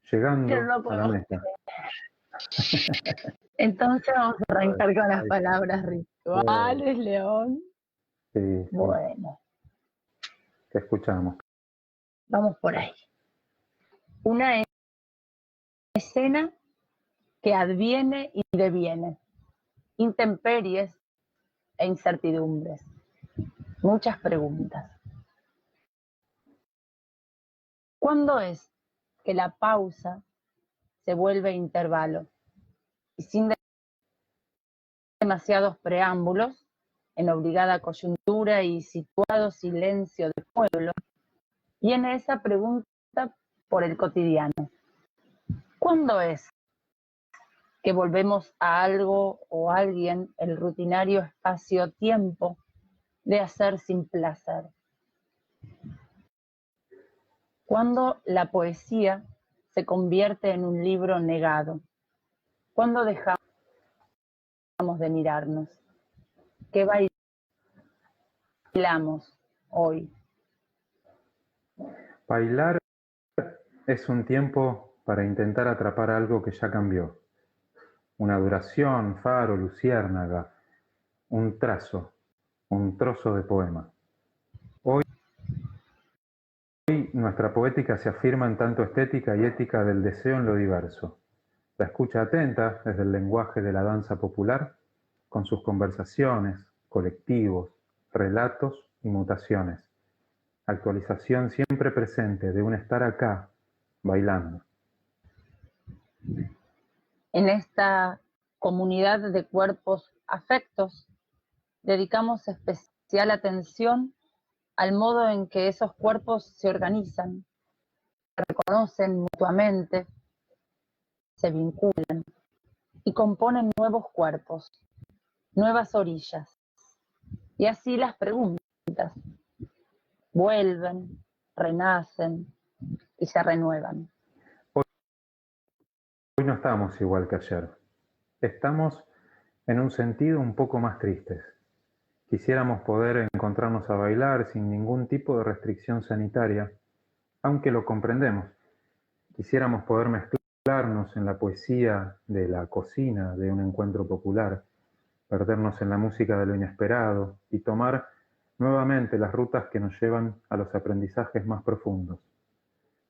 Yo llegando no a la puedo. meta. Entonces vamos a arrancar con las Ahí está. palabras rituales, León. Sí, sí, Bueno, te escuchamos. vamos por ahí. Una escena que adviene y deviene, intemperies e incertidumbres, muchas preguntas. ¿Cuándo es que la pausa se vuelve intervalo? Y sin demasiados preámbulos, en obligada coyuntura y situado silencio del pueblo, viene esa pregunta por el cotidiano. ¿Cuándo es que volvemos a algo o alguien el rutinario espacio-tiempo de hacer sin placer? ¿Cuándo la poesía se convierte en un libro negado? ¿Cuándo dejamos de mirarnos? ¿Qué bailamos hoy? Bailar es un tiempo para intentar atrapar algo que ya cambió. Una duración, faro, luciérnaga, un trazo, un trozo de poema. Hoy nuestra poética se afirma en tanto estética y ética del deseo en lo diverso. La escucha atenta desde el lenguaje de la danza popular, con sus conversaciones, colectivos, relatos y mutaciones. Actualización siempre presente de un estar acá, bailando. En esta comunidad de cuerpos afectos, dedicamos especial atención al modo en que esos cuerpos se organizan, se reconocen mutuamente, se vinculan y componen nuevos cuerpos, nuevas orillas. Y así las preguntas vuelven, renacen y se renuevan. Hoy no estamos igual que ayer. Estamos en un sentido un poco más tristes. Quisiéramos poder encontrarnos a bailar sin ningún tipo de restricción sanitaria, aunque lo comprendemos. Quisiéramos poder mezclarnos en la poesía de la cocina de un encuentro popular, perdernos en la música de lo inesperado y tomar nuevamente las rutas que nos llevan a los aprendizajes más profundos,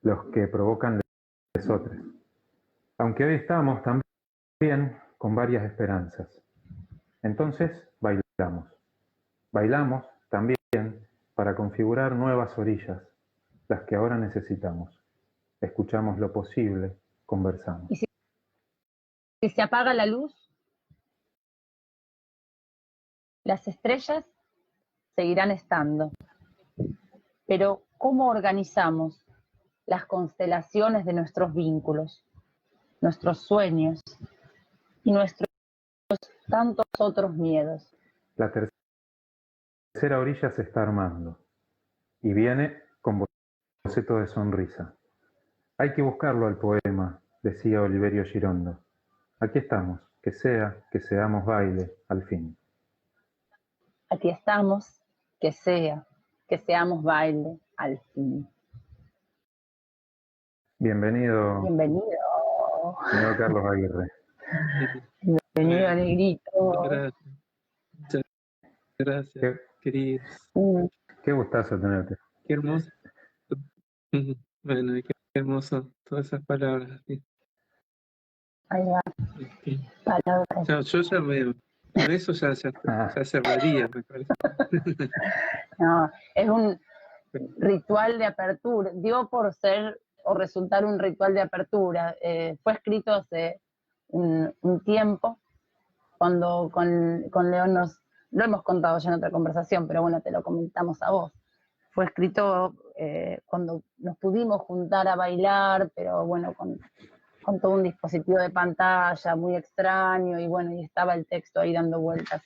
los que provocan lesotres. Aunque hoy estamos también con varias esperanzas. Entonces bailamos. Bailamos también para configurar nuevas orillas, las que ahora necesitamos. Escuchamos lo posible, conversamos. Y si se apaga la luz, las estrellas seguirán estando. Pero ¿cómo organizamos las constelaciones de nuestros vínculos, nuestros sueños y nuestros tantos otros miedos? La tercera orilla se está armando y viene con boceto de sonrisa. Hay que buscarlo al poema, decía Oliverio Girondo. Aquí estamos, que seamos baile, al fin. Aquí estamos, que seamos baile, al fin. Bienvenido. Bienvenido. Bienvenido Carlos Aguirre. Bienvenido, Negrito. Gracias. Muchas gracias, queridos. Qué gustazo tenerte. Qué hermoso. Bueno, qué hermoso todas esas palabras. Ahí va. Palabras. No, yo ya veo. Con eso ya cerraría, me parece. No, es un ritual de apertura. Dio por ser o resultar un ritual de apertura. Fue escrito hace un tiempo, cuando con León lo hemos contado ya en otra conversación, pero bueno, te lo comentamos a vos. Fue escrito cuando nos pudimos juntar a bailar, pero bueno, con todo un dispositivo de pantalla muy extraño, y bueno, y estaba el texto ahí dando vueltas.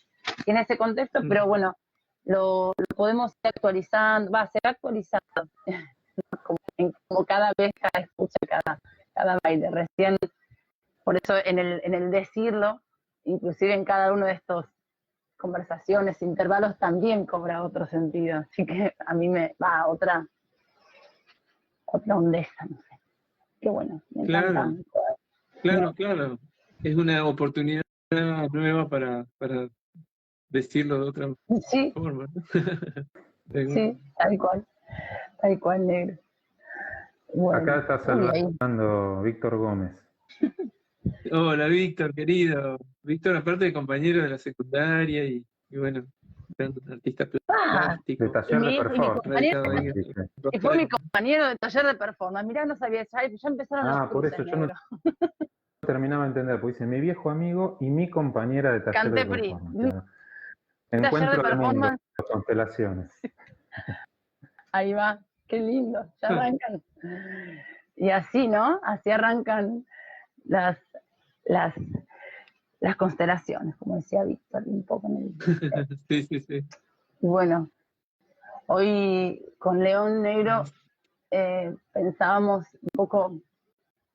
Y en ese contexto, pero bueno, lo podemos ir actualizando, ser actualizado, como cada vez, cada escucha, cada baile. Recién, por eso en el decirlo, inclusive en cada uno de estos conversaciones, intervalos, también cobra otro sentido. Así que a mí me va otra hondeza, no sé. qué bueno, me Claro, encanta. claro. Es una oportunidad nueva para decirlo de otra Sí, forma, ¿no? sí, tal cual, negro. Acá Bueno, está uy, ahí. saludando Víctor Gómez. Hola, Víctor, querido. Víctor, aparte de compañero de la secundaria y bueno, gran artista Ah, De plástico, taller de y mi compañero, radicado ahí en performance. y fue mi Rosario. compañero de taller de performance. Mirá, no sabía, ya empezaron los Por cruces, eso yo no negro. terminaba de entender, porque dice mi viejo amigo y mi compañera de taller de Canté PRI, performance. mi Claro. taller de Encuentro de mundos, performance, constelaciones. ahí va, qué lindo, ya Ah, arrancan. Y así, ¿no? Así arrancan las, las, las constelaciones, como decía Víctor, un poco en el. sí. Y bueno, hoy con León Negro pensábamos un poco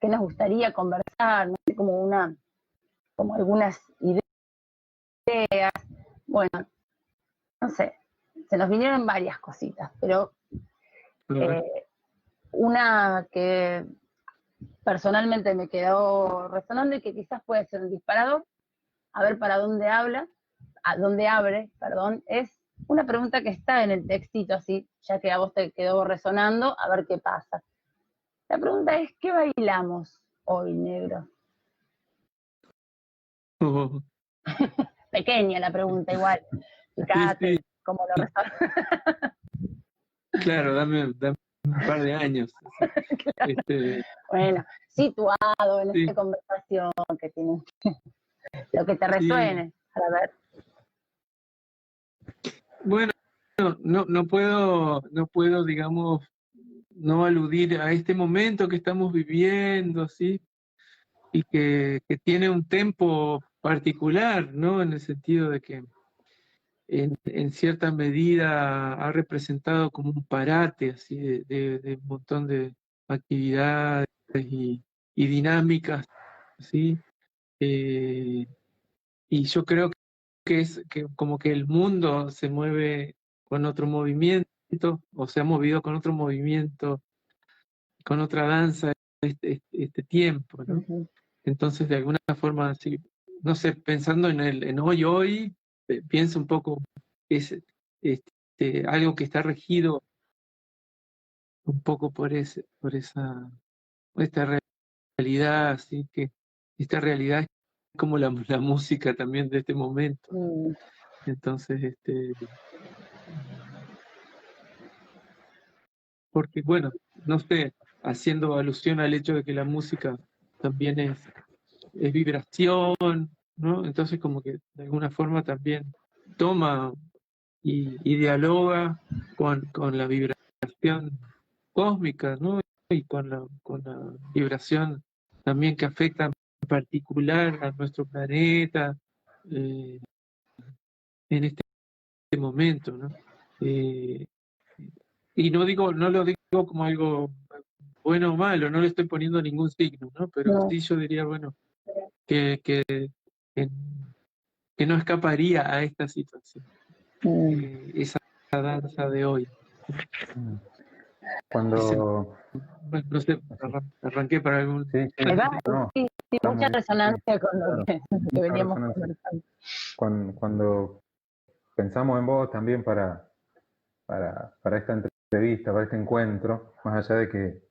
qué nos gustaría conversar, no sé, como algunas ideas. Bueno, no sé, se nos vinieron varias cositas, pero A ver. una que personalmente me quedó resonando y que quizás puede ser un disparador, a ver para dónde abre, es una pregunta que está en el textito, así, ya que a vos te quedó resonando, a ver qué pasa. La pregunta es, ¿qué bailamos hoy, negro? Oh, Pequeña la pregunta, igual. sí, Fíjate cómo lo resuelve. claro, dame un par de años. Bueno, situado en esta Sí, conversación que tienes, lo que te sí. resuene, para ver. Bueno, no puedo, digamos, no aludir a este momento que estamos viviendo, ¿sí? Y que tiene un tempo particular, ¿no? En el sentido de que en cierta medida ha representado como un parate, así, de un montón de actividades y dinámicas, ¿sí? Y yo creo que es que como que el mundo se mueve con otro movimiento, o se ha movido con otro movimiento, con otra danza este tiempo, ¿no? Uh-huh. Entonces, de alguna forma, así, no sé, pensando en hoy, pienso un poco, es algo que está regido un poco por esta realidad, así que esta realidad es como la música también de este momento. Mm. Entonces, porque bueno, no sé, haciendo alusión al hecho de que la música también es vibración, ¿no? Entonces como que de alguna forma también toma y dialoga con la vibración cósmica, ¿no? Y con la vibración también que afecta en particular a nuestro planeta en este momento, ¿no? Eh, y no lo digo como algo bueno o malo, no le estoy poniendo ningún signo, ¿no? Pero No. sí yo diría, bueno, que, que, que no escaparía a esta situación, Mm. esa danza de hoy. Cuando... Bueno, no sé, arranqué para algún... Sí, Ahí va, no, sí, está mucha muy bien, resonancia con lo claro, que mucha veníamos resonancia. conversando. Cuando pensamos en vos también para esta entrevista, para este encuentro, más allá de que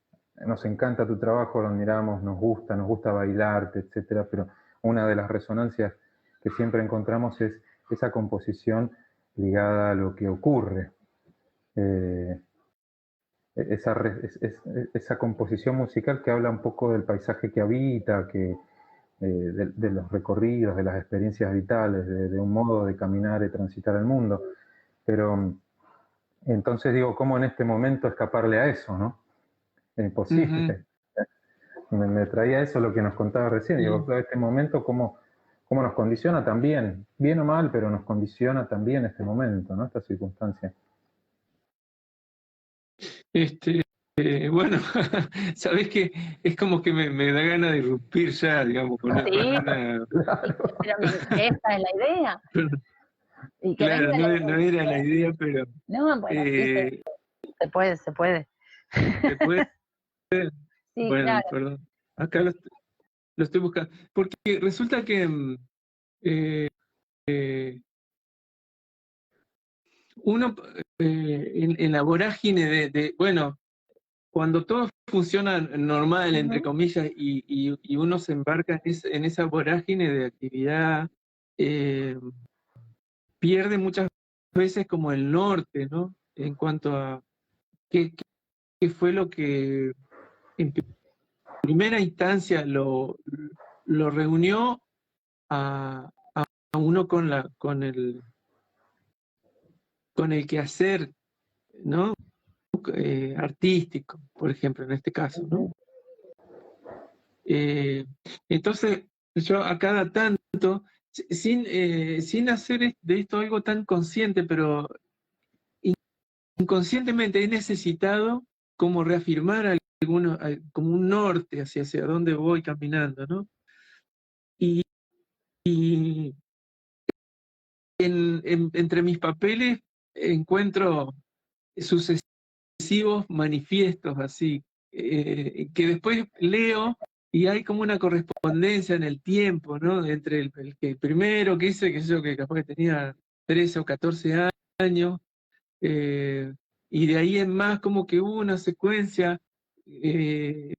nos encanta tu trabajo, lo admiramos, nos gusta bailarte, etcétera, pero una de las resonancias que siempre encontramos es esa composición ligada a lo que ocurre. Esa composición musical que habla un poco del paisaje que habita, de los recorridos, de las experiencias vitales, de un modo de caminar y transitar el mundo. Pero entonces digo, ¿cómo en este momento escaparle a eso, no? Es imposible. Me traía eso lo que nos contaba recién. Digo, este momento, ¿cómo nos condiciona también? Bien o mal, pero nos condiciona también este momento, ¿no? Esta circunstancia. Bueno, sabés que es como que me da ganas de irrumpir ya, digamos, con Sí, una... pero esta es la idea. Y que Claro, venga no era la idea, pero No, bueno, sí, eh, se puede. se puede, Sí, Bueno, claro. perdón. Acá lo estoy buscando. Porque resulta que uno en la vorágine bueno, cuando todo funciona normal, entre comillas, y uno se embarca en esa vorágine de actividad, pierde muchas veces como el norte, ¿no? En cuanto a qué fue lo que en primera instancia lo reunió a uno con el quehacer, ¿no? Artístico, por ejemplo, en este caso, ¿no? Entonces, yo a cada tanto, sin hacer de esto algo tan consciente, pero inconscientemente he necesitado como reafirmar como un norte hacia dónde voy caminando, ¿no? Y entre mis papeles encuentro sucesivos manifiestos así, que después leo y hay como una correspondencia en el tiempo, ¿no? Entre el que primero que hice, que yo que capaz que tenía 13 o 14 años, y de ahí en más como que hubo una secuencia que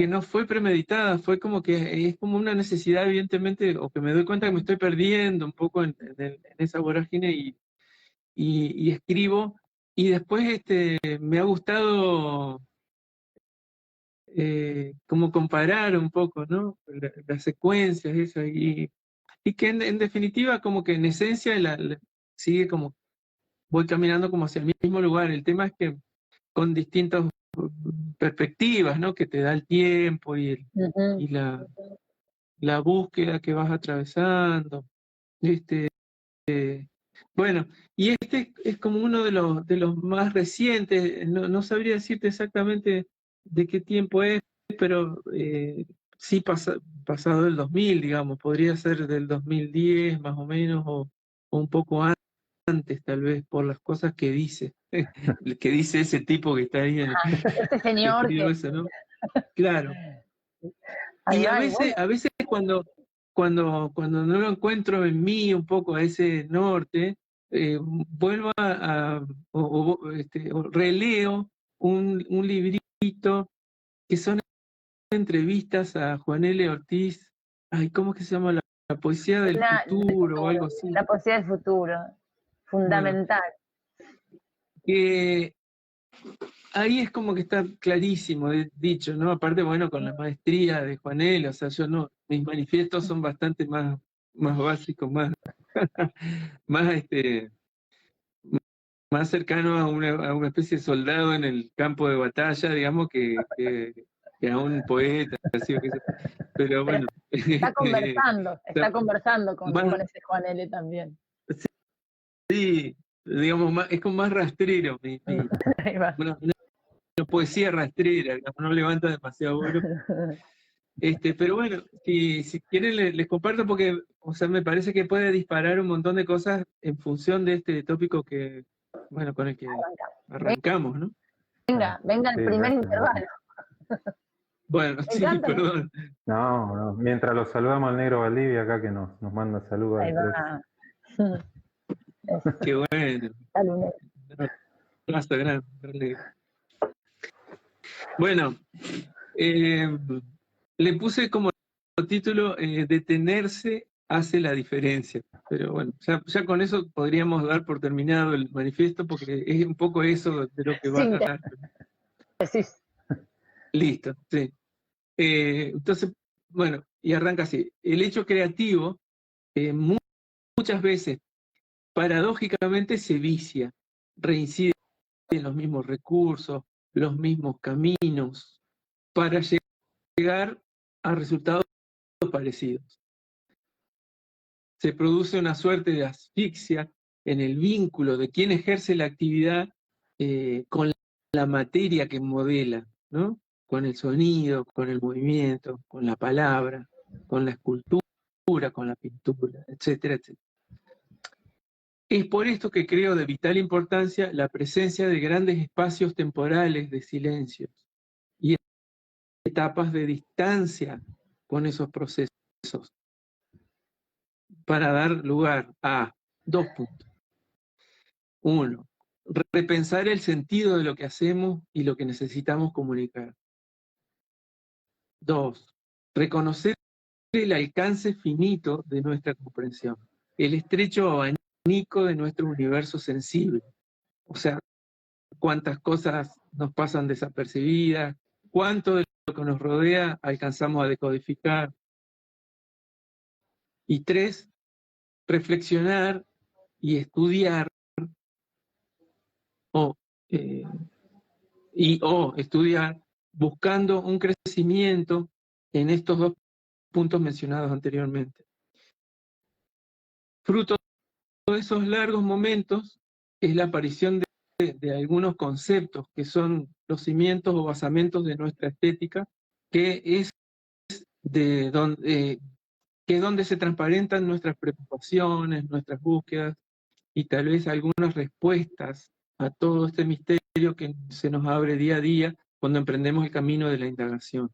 no fue premeditada, fue como que es como una necesidad evidentemente, o que me doy cuenta que me estoy perdiendo un poco en esa vorágine y escribo, y después me ha gustado como comparar un poco, ¿no? Las secuencias, eso, y que en definitiva como que en esencia sigue como, voy caminando como hacia el mismo lugar, el tema es que con distintas perspectivas, ¿no? Que te da el tiempo y la búsqueda que vas atravesando. Este, bueno, y este es como uno de los más recientes, no sabría decirte exactamente de qué tiempo es, pero sí pasado el 2000, digamos, podría ser del 2010 más o menos, o un poco antes tal vez, por las cosas que dice, que dice ese tipo que está ahí, Este que señor escribió que, eso, ¿no? Claro. ahí Y va, y bueno, a veces cuando no lo encuentro en mí un poco a ese norte, vuelvo o releo un librito que son entrevistas a Juan L. Ortiz. Ay, ¿cómo es que se llama? La poesía del del futuro o futuro, algo así. la poesía del futuro, Bueno, fundamental. que ahí es como que está clarísimo dicho, ¿no? Aparte, bueno, con la maestría de Juanel, o sea, yo no, mis manifiestos son bastante más básicos, más, más cercanos a una especie de soldado en el campo de batalla, digamos, que a un poeta, así o qué sé. Pero Pero bueno, está conversando más, con ese Juan L. también. sí, digamos, es como más rastrero, Ahí va. una poesía rastrera, digamos, no levanta demasiado vuelo. Pero bueno, si quieren les comparto porque, o sea, me parece que puede disparar un montón de cosas en función de este tópico que, bueno, con el que arrancamos, ¿no? Venga el Sí, primer gracias, gracias. intervalo. Bueno, Me sí, encanta. perdón. No, mientras lo saludamos al negro Valdivia acá que nos manda saludos Ahí al 3. va. Qué bueno. Salud. Basta, grande. Bueno, le puse como título Detenerse hace la diferencia. Pero bueno, ya con eso podríamos dar por terminado el manifiesto porque es un poco eso de lo que va a tratar. Síntesis. Listo, sí. Entonces, bueno, y arranca así. El hecho creativo muchas veces, paradójicamente, se vicia, reincide en los mismos recursos, los mismos caminos, para llegar a resultados parecidos. Se produce una suerte de asfixia en el vínculo de quien ejerce la actividad con la materia que modela, ¿no? Con el sonido, con el movimiento, con la palabra, con la escultura, con la pintura, etcétera, etcétera. Es por esto que creo de vital importancia la presencia de grandes espacios temporales de silencios etapas de distancia con esos procesos para dar lugar a 2 puntos. 1, repensar el sentido de lo que hacemos y lo que necesitamos comunicar. 2, reconocer el alcance finito de nuestra comprensión, el estrecho abanico de nuestro universo sensible. O sea, cuántas cosas nos pasan desapercibidas, cuánto de lo que nos rodea alcanzamos a decodificar. Y 3, reflexionar y estudiar o estudiar buscando un crecimiento en estos 2 puntos mencionados anteriormente. Fruto de esos largos momentos es la aparición de algunos conceptos que son los cimientos o basamentos de nuestra estética, que es donde se transparentan nuestras preocupaciones, nuestras búsquedas y tal vez algunas respuestas a todo este misterio que se nos abre día a día cuando emprendemos el camino de la indagación.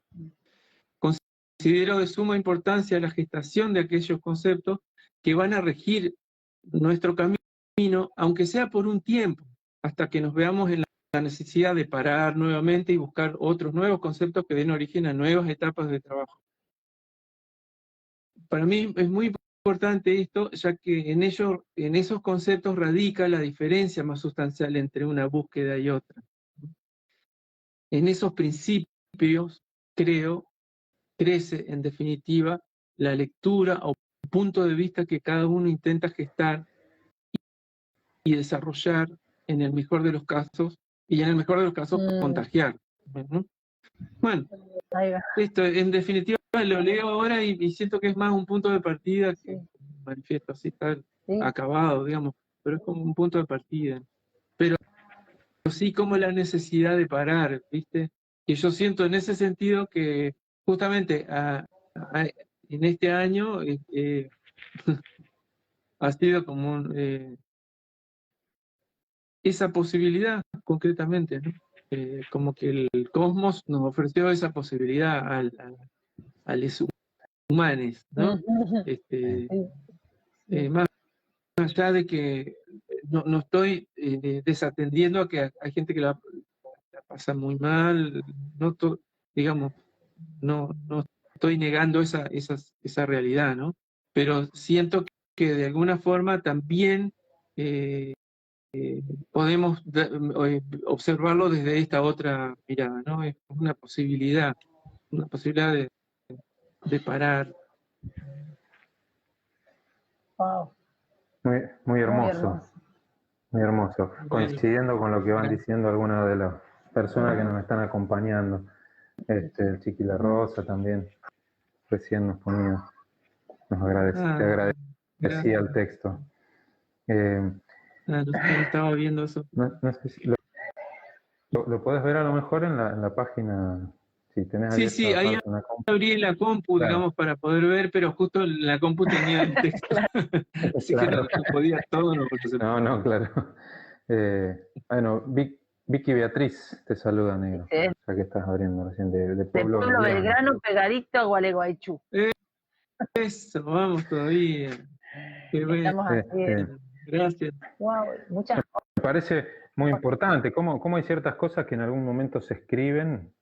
Considero de suma importancia la gestación de aquellos conceptos que van a regir nuestro camino, aunque sea por un tiempo, hasta que nos veamos en la necesidad de parar nuevamente y buscar otros nuevos conceptos que den origen a nuevas etapas de trabajo. Para mí es muy importante esto, ya que en esos conceptos radica la diferencia más sustancial entre una búsqueda y otra. En esos principios, creo, crece en definitiva la lectura o punto de vista que cada uno intenta gestar y desarrollar en el mejor de los casos, y en el mejor de los casos contagiar. Bueno, esto en definitiva lo leo ahora y siento que es más un punto de partida que un manifiesto así tal acabado, digamos, pero es como un punto de partida. Pero sí como la necesidad de parar, ¿viste? Y yo siento en ese sentido que justamente en este año ha sido como esa posibilidad concretamente, ¿no? Como que el cosmos nos ofreció esa posibilidad a los humanos, ¿no? Más allá de que no estoy desatendiendo a que hay gente que la pasa muy mal, digamos, no estoy negando esa realidad, ¿no? Pero siento que de alguna forma también podemos observarlo desde esta otra mirada, ¿no? Es una posibilidad de parar. Wow. Muy hermoso. Muy hermoso. Coincidiendo con lo que van diciendo algunas de las personas que nos están acompañando. El Chiqui La Rosa también recién nos ponía, te agradecía el texto. No estaba viendo eso. No sé si lo puedes ver a lo mejor en la página, si tenés Sí, ahí abrí la compu, claro, digamos, para poder ver, pero justo la compu tenía el texto. Así claro, que no podía todo. No, claro. Bueno, Vicky Beatriz te saluda, negro. Sí. Ya que estás abriendo recién de Pueblo Belgrano, pegadito a Gualeguaychú. Eso, vamos todavía. Qué bueno. Gracias. Wow, muchas cosas. Me parece muy importante cómo hay ciertas cosas que en algún momento se escriben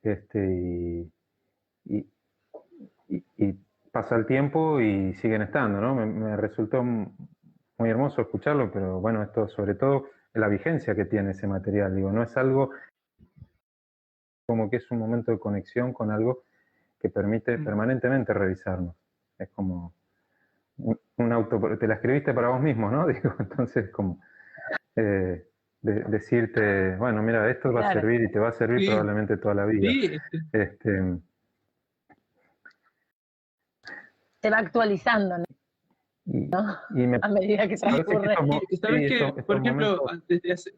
y pasa el tiempo y siguen estando, ¿no? Me resultó muy hermoso escucharlo, pero bueno, esto sobre todo la vigencia que tiene ese material, digo, no es algo como que es un momento de conexión con algo que permite permanentemente revisarnos. Es como un auto, te la escribiste para vos mismo, ¿no? Digo, entonces como decirte, bueno, mira, esto va a servir y te va a servir probablemente toda la vida. Sí. Se va actualizando, ¿no? A medida que se ocurre. ¿Sabes qué? Por ejemplo, desde hace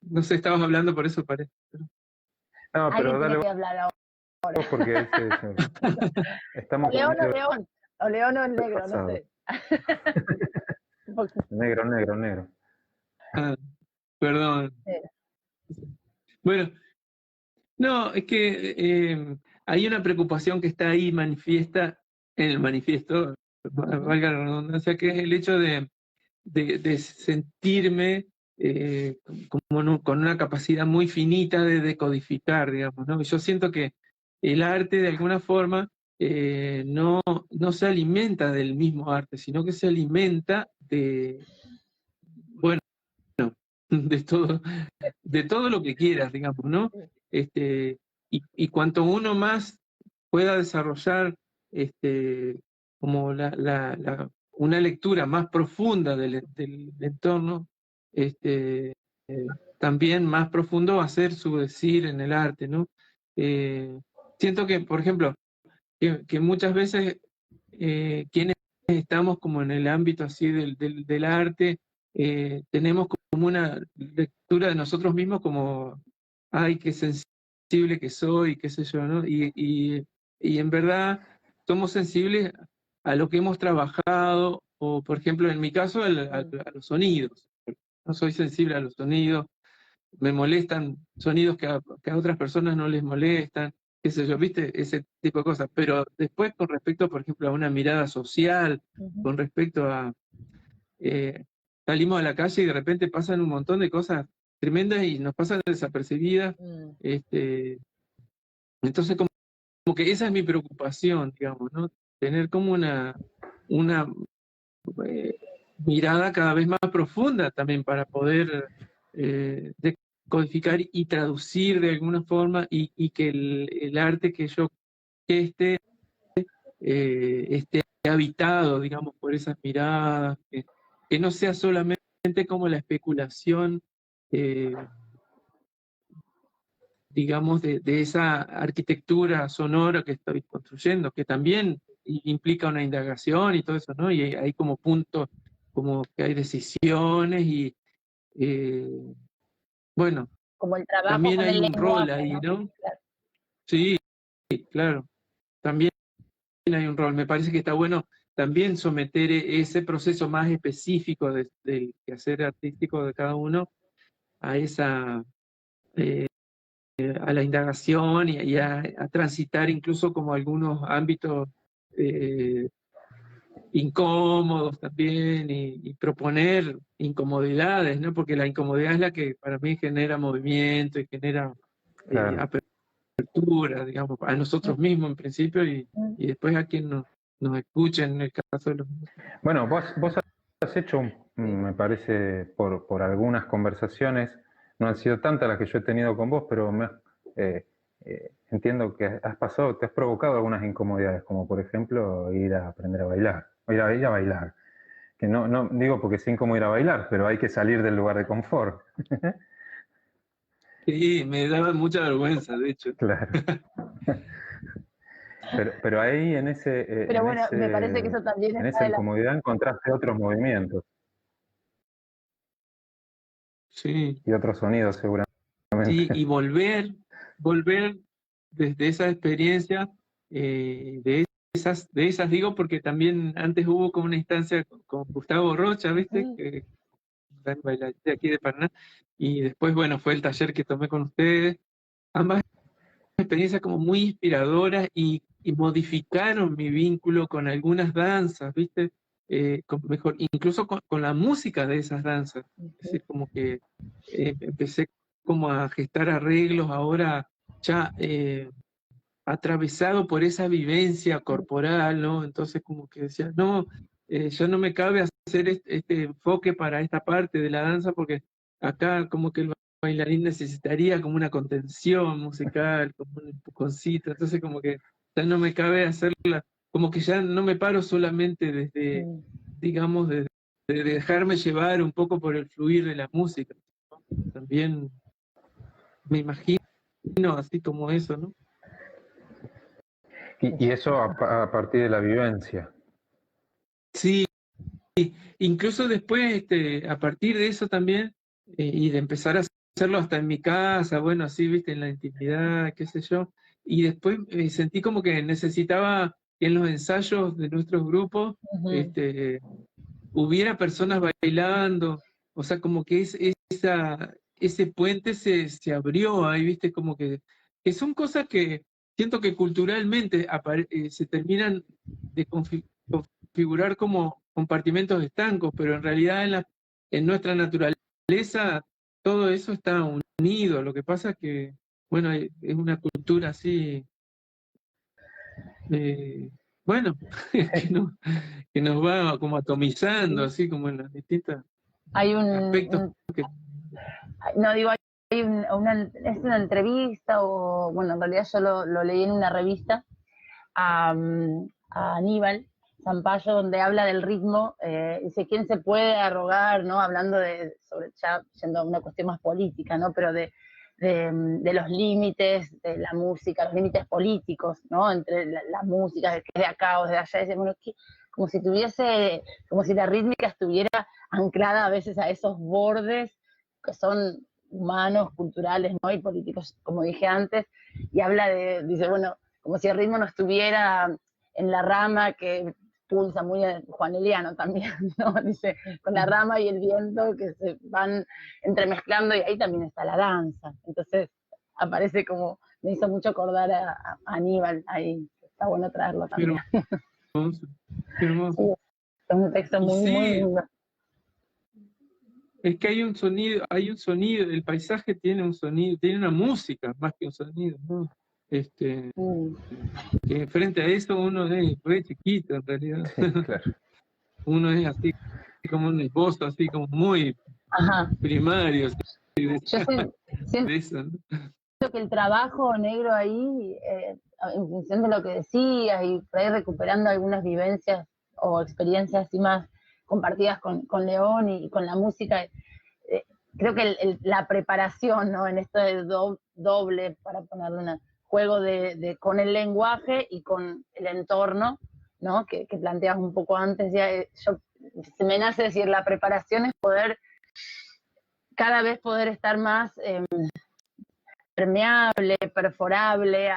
no sé, estabas hablando, por eso parece. No, pero dale. Que hablar ahora. Porque estamos o León o León, o León o el negro, no sé. Negro, negro, negro. Ah, perdón. Bueno, no, es que hay una preocupación que está ahí manifiesta en el manifiesto, valga la redundancia, que es el hecho de sentirme como con una capacidad muy finita de decodificar, digamos, ¿no? Yo siento que el arte, de alguna forma, no se alimenta del mismo arte, sino que se alimenta bueno, de todo lo que quieras, digamos, ¿no? Y cuanto uno más pueda desarrollar como una lectura más profunda del entorno, también más profundo va a ser su decir en el arte, ¿no? Siento que, por ejemplo, que muchas veces quienes estamos como en el ámbito así del arte, tenemos como una lectura de nosotros mismos como, ay, qué sensible que soy, qué sé yo, ¿no? Y en verdad somos sensibles a lo que hemos trabajado, o por ejemplo, en mi caso, a los sonidos. No soy sensible a los sonidos, me molestan sonidos que a otras personas no les molestan, qué sé yo, viste, ese tipo de cosas. Pero después, con respecto, por ejemplo, a una mirada social, con respecto a, salimos a la calle y de repente pasan un montón de cosas tremendas y nos pasan desapercibidas. Entonces, como que esa es mi preocupación, digamos, ¿no? Tener como una mirada cada vez más profunda también para poder decodificar y traducir de alguna forma y que el arte que esté habitado, digamos, por esas miradas, que no sea solamente como la especulación, digamos, de esa arquitectura sonora que estoy construyendo, que también implica una indagación y todo eso, ¿no? Y hay como puntos, como que hay decisiones y, bueno, Como el trabajo también con hay el un rol lenguaje, ahí, ¿no? ¿no? Claro. Sí, claro, también hay un rol. Me parece que está bueno también someter ese proceso más específico del quehacer artístico de cada uno a esa... a la indagación y a transitar incluso como algunos ámbitos incómodos también y proponer incomodidades, ¿no? Porque la incomodidad es la que para mí genera movimiento y genera Claro. apertura, digamos, a nosotros mismos en principio y después a quien nos escuche en el caso de los... Bueno, vos has hecho, me parece, por algunas conversaciones, no han sido tantas las que yo he tenido con vos, pero entiendo que te has provocado algunas incomodidades, como por ejemplo ir a aprender a bailar, o ir a bailar. Que no digo porque sea incómodo ir a bailar, pero hay que salir del lugar de confort. Sí, me daba mucha vergüenza, de hecho. Claro. Pero ahí Pero bueno, me parece que eso también en está esa de la... incomodidad encontraste otros movimientos Sí. y otros sonidos seguramente. Sí, y volver desde esa experiencia, de esas digo, porque también antes hubo como una instancia con Gustavo Rocha, ¿viste? Que bailarín de aquí de Paraná, y después, bueno, fue el taller que tomé con ustedes. Ambas experiencias como muy inspiradoras y modificaron mi vínculo con algunas danzas, ¿viste? Mejor, incluso con la música de esas danzas. Es decir, como que empecé como a gestar arreglos ahora ya atravesado por esa vivencia corporal, ¿no? Entonces como que decía, no, ya no me cabe hacer este enfoque para esta parte de la danza porque acá como que el bailarín necesitaría como una contención musical, como un empujoncito, entonces como que ya no me cabe hacerla, como que ya no me paro solamente desde, digamos, de dejarme llevar un poco por el fluir de la música, ¿no? También me imagino así como eso, ¿no? Y eso a partir de la vivencia. Sí, incluso después, a partir de eso también, y de empezar a hacerlo hasta en mi casa, bueno, así, viste, en la intimidad, qué sé yo, y después sentí como que necesitaba en los ensayos de nuestros grupos, hubiera personas bailando, o sea, como que ese puente se abrió ahí, viste, como que son cosas que siento que culturalmente se terminan de configurar como compartimentos estancos, pero en realidad en nuestra naturaleza todo eso está unido. Lo que pasa es que, bueno, es una cultura así, bueno, que nos va como atomizando, así como en las distintas Hay aspectos que... no digo, es una entrevista, o bueno, en realidad yo lo leí en una revista, a Aníbal Zampayo, donde habla del ritmo, dice, ¿quién se puede arrogar, ¿no? Hablando sobre ya yendo a una cuestión más política, ¿no? Pero de los límites de la música, los límites políticos, ¿no? Entre la música, que es de acá o de allá, dice, bueno, como si la rítmica estuviera anclada a veces a esos bordes que son humanos, culturales, ¿no? Y políticos, como dije antes, y dice, bueno, como si el ritmo no estuviera en la rama que pulsa, muy juaneliano también, ¿no? Dice, con la rama y el viento que se van entremezclando, y ahí también está la danza. Entonces aparece como, me hizo mucho acordar a Aníbal, ahí está bueno traerlo también. Qué hermoso. Sí, es un texto muy, sí, muy lindo. Es que hay un sonido, el paisaje tiene un sonido, tiene una música más que un sonido, ¿no? Que frente a eso uno es re chiquito en realidad. Sí, claro. Uno es así como un esbozo, así como muy primario. Yo siento eso, ¿no? que el trabajo negro ahí, en función de lo que decías, y por ahí recuperando algunas vivencias o experiencias así más compartidas con León y con la música, creo que la preparación, ¿no? En esto de doble, para ponerle un juego con el lenguaje y con el entorno, ¿no? Que planteas un poco antes, ya se me nace decir, la preparación es cada vez poder estar más permeable, perforable,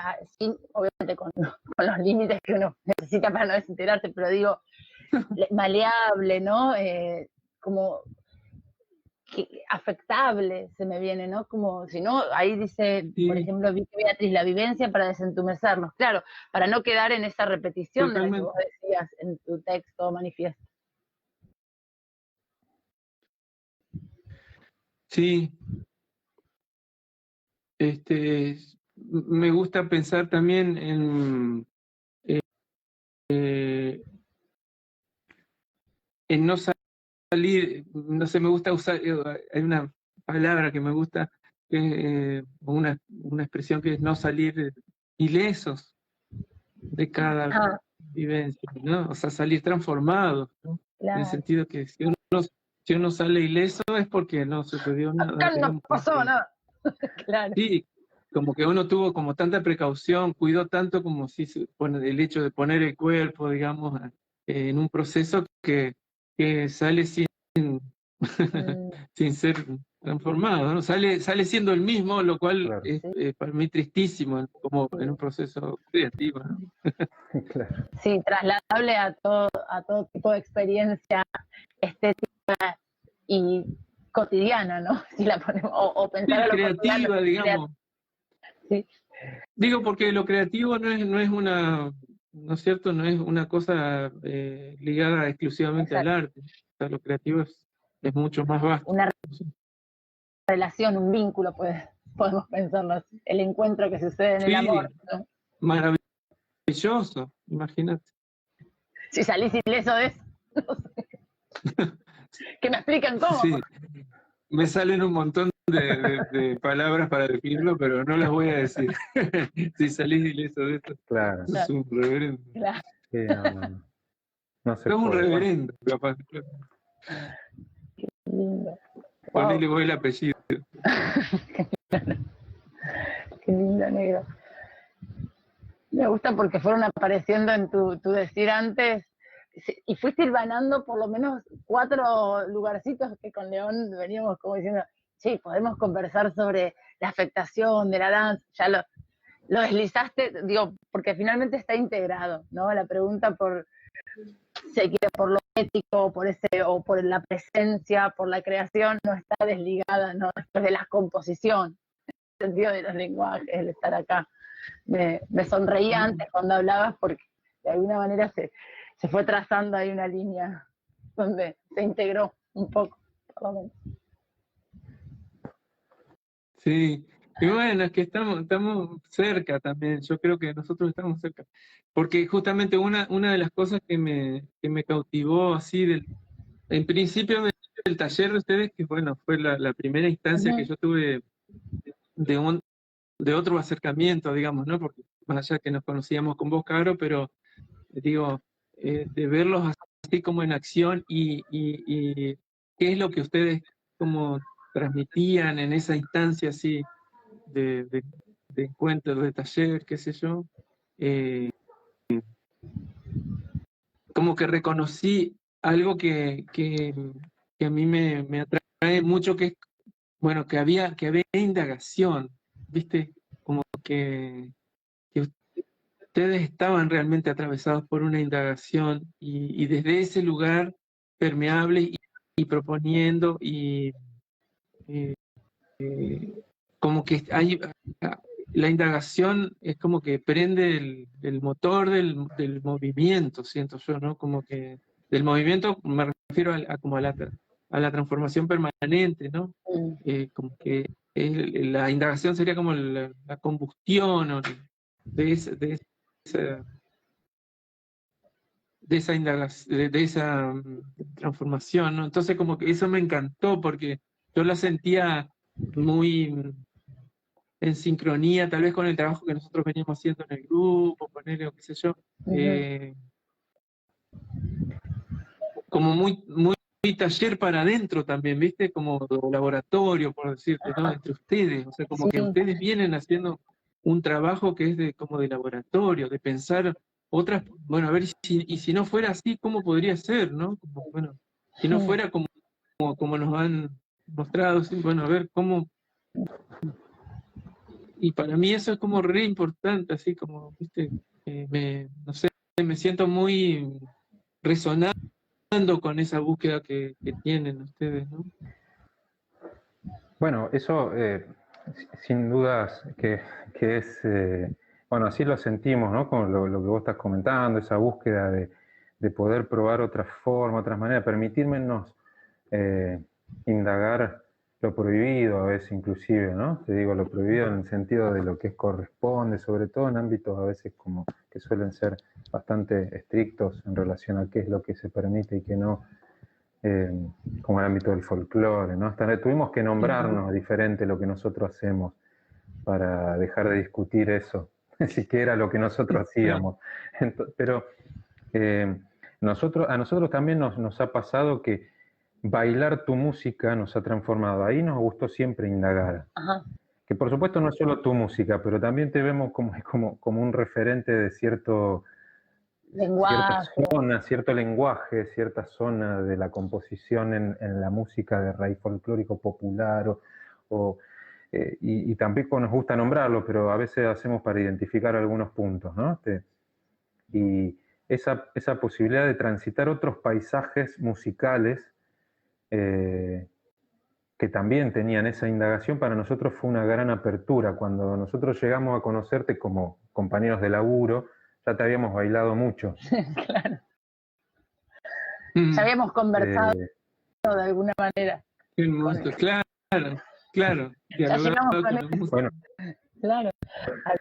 obviamente con los límites que uno necesita para no desintegrarse, pero digo, maleable, ¿no? Como afectable se me viene, ¿no? Como, si no, ahí dice, sí, por ejemplo, Beatriz, la vivencia para desentumecernos, claro, para no quedar en esa repetición. Totalmente. De la que vos decías en tu texto manifiesto. Sí. Me gusta pensar también en no salir, no sé, me gusta usar, hay una palabra que me gusta, una expresión que es no salir ilesos de cada vivencia, ¿no? O sea, salir transformados, ¿no? Claro. En el sentido que si uno sale ileso es porque no sucedió nada. Acá no pasó nada. Claro. Sí, como que uno tuvo como tanta precaución, cuidó tanto como si el hecho de poner el cuerpo, digamos, en un proceso que sale sin ser transformado, ¿no? Sale siendo el mismo, lo cual claro. Es para mí tristísimo, como en un proceso creativo, ¿no? Claro. Sí, trasladable a todo tipo de experiencia estética y cotidiana, ¿no? Si la ponemos, o pensar sí, creativa, digamos. Sí. Digo, porque lo creativo no es una, ¿no es cierto? No es una cosa ligada exclusivamente al arte. O sea, lo creativo es mucho más vasto. Una relación, un vínculo, podemos pensarlo así. El encuentro que sucede en el amor, ¿no? Maravilloso, imagínate. Si salís ileso de eso, no sé. Que me expliquen cómo. Sí. Me salen un montón de palabras para definirlo, pero no las voy a decir. Si salís ileso de esto, claro. Sos un reverendo. Claro. Sí, no se Sos un puede. reverendo, capaz. Qué lindo. Ponele vos el apellido. Qué lindo, negro. Me gusta porque fueron apareciendo en tu decir antes, y fuiste hilvanando por lo menos 4 lugarcitos que con León veníamos como diciendo, sí, podemos conversar sobre la afectación de la danza. Ya lo deslizaste, digo, porque finalmente está integrado, ¿no? La pregunta por sé que por lo ético, o por la presencia, por la creación, no está desligada, ¿no? Después de la composición, el sentido de los lenguajes, el estar acá. Me sonreía antes cuando hablabas porque de alguna manera se fue trazando ahí una línea donde se integró un poco, por lo menos. Sí, y bueno, es que estamos cerca también, yo creo que nosotros estamos cerca, porque justamente una de las cosas que me cautivó así, en principio del taller de ustedes, que bueno, fue la primera instancia que yo tuve de otro acercamiento, digamos, ¿no? Porque más allá que nos conocíamos con vos, Caro, pero digo, de verlos así como en acción y qué es lo que ustedes como transmitían en esa instancia así de encuentro, de taller, qué sé yo, como que reconocí algo que a mí me atrae mucho, que es, bueno, que había indagación, ¿viste? Como que ustedes estaban realmente atravesados por una indagación y desde ese lugar permeable y proponiendo y, como que hay la indagación es como que prende el motor del movimiento, siento yo, ¿no? Como que del movimiento me refiero como a la transformación permanente, ¿no? Como que la indagación sería como la combustión o esa, de esa transformación, ¿no? Entonces como que eso me encantó porque yo la sentía muy en sincronía tal vez con el trabajo que nosotros veníamos haciendo en el grupo, ponerle o qué sé yo, como muy taller para adentro también, ¿viste? Como laboratorio, por decirte, ¿no? Entre ustedes, o sea, como que Sí. ustedes vienen haciendo un trabajo que es como de laboratorio, de pensar otras, bueno, a ver, y si no fuera así, ¿cómo podría ser, no? Como, bueno, si no fuera como nos han mostrado, sí, bueno, a ver, cómo. Y para mí eso es como re importante, así como, viste, no sé, me siento muy resonando con esa búsqueda que tienen ustedes, ¿no? Bueno, eso sin dudas que es, bueno, así lo sentimos, ¿no? Con lo que vos estás comentando, esa búsqueda de poder probar otras formas, otras maneras, permitirnos indagar lo prohibido a veces inclusive, ¿no? Te digo, lo prohibido en el sentido de lo que corresponde, sobre todo en ámbitos a veces como que suelen ser bastante estrictos en relación a qué es lo que se permite y qué no, como el ámbito del folclore, ¿no? Hasta tuvimos que nombrarnos diferente lo que nosotros hacemos para dejar de discutir eso, siquiera lo que nosotros hacíamos. Pero a nosotros también nos ha pasado que bailar tu música nos ha transformado. Ahí nos gustó siempre indagar. Ajá. Que por supuesto no es solo tu música, pero también te vemos como un referente de cierta Lenguaje. zona, cierto lenguaje, cierta zona de la composición en la música de raíz folclórico popular, y tampoco nos gusta nombrarlo, pero a veces hacemos para identificar algunos puntos, ¿no? Y esa posibilidad de transitar otros paisajes musicales que también tenían esa indagación, para nosotros fue una gran apertura. Cuando nosotros llegamos a conocerte como compañeros de laburo, ya te habíamos bailado mucho. Claro. Ya habíamos conversado de alguna manera. Qué hermoso, claro, Ya llegamos con con la eso. música. Bueno, Claro.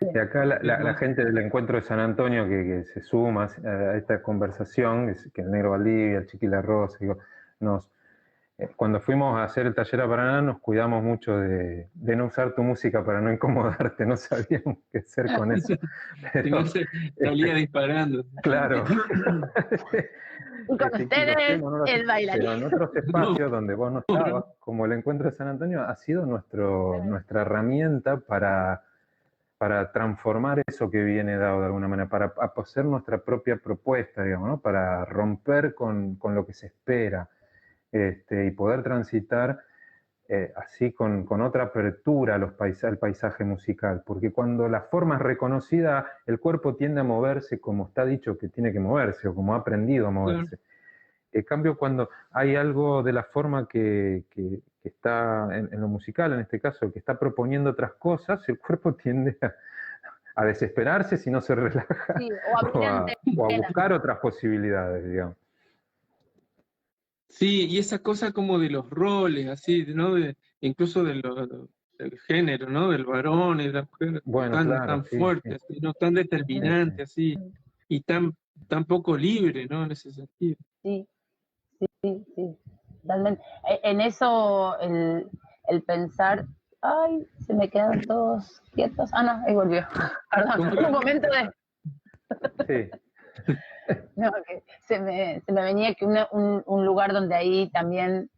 y acá la gente del encuentro de San Antonio que se suma a esta conversación, que el Negro Valdivia, el Chiqui La Rosa, digo, cuando fuimos a hacer el taller a Paraná nos cuidamos mucho de no usar tu música para no incomodarte, no sabíamos qué hacer con eso. Si no Pero, se salía disparando. claro. Y con ustedes, el bailarín. Pero en otros espacios donde vos no estabas, como el encuentro de San Antonio, ha sido nuestra herramienta para transformar eso que viene dado de alguna manera, para hacer nuestra propia propuesta, digamos, ¿no? Para romper con lo que se espera, y poder transitar así con otra apertura al paisaje musical, porque cuando la forma es reconocida, el cuerpo tiende a moverse como está dicho que tiene que moverse, o como ha aprendido a moverse. En cambio, cuando hay algo de la forma que está en lo musical, en este caso, que está proponiendo otras cosas, el cuerpo tiende a desesperarse si no se relaja, sí, o a buscar otras posibilidades, digamos. Sí, y esa cosa como de los roles, así, ¿no? Incluso del género, ¿no? Del varón y de la mujer, Bueno, tan, claro, tan sí, fuerte, sí. así, ¿no? Tan determinante, así, y tan poco libre, ¿no? En ese sentido. Sí, sí, sí, totalmente. En eso, el pensar, ay, se me quedan todos quietos. Ah, no, ahí volvió. Perdón, un momento de... Sí. No, que se me venía que un lugar donde ahí también,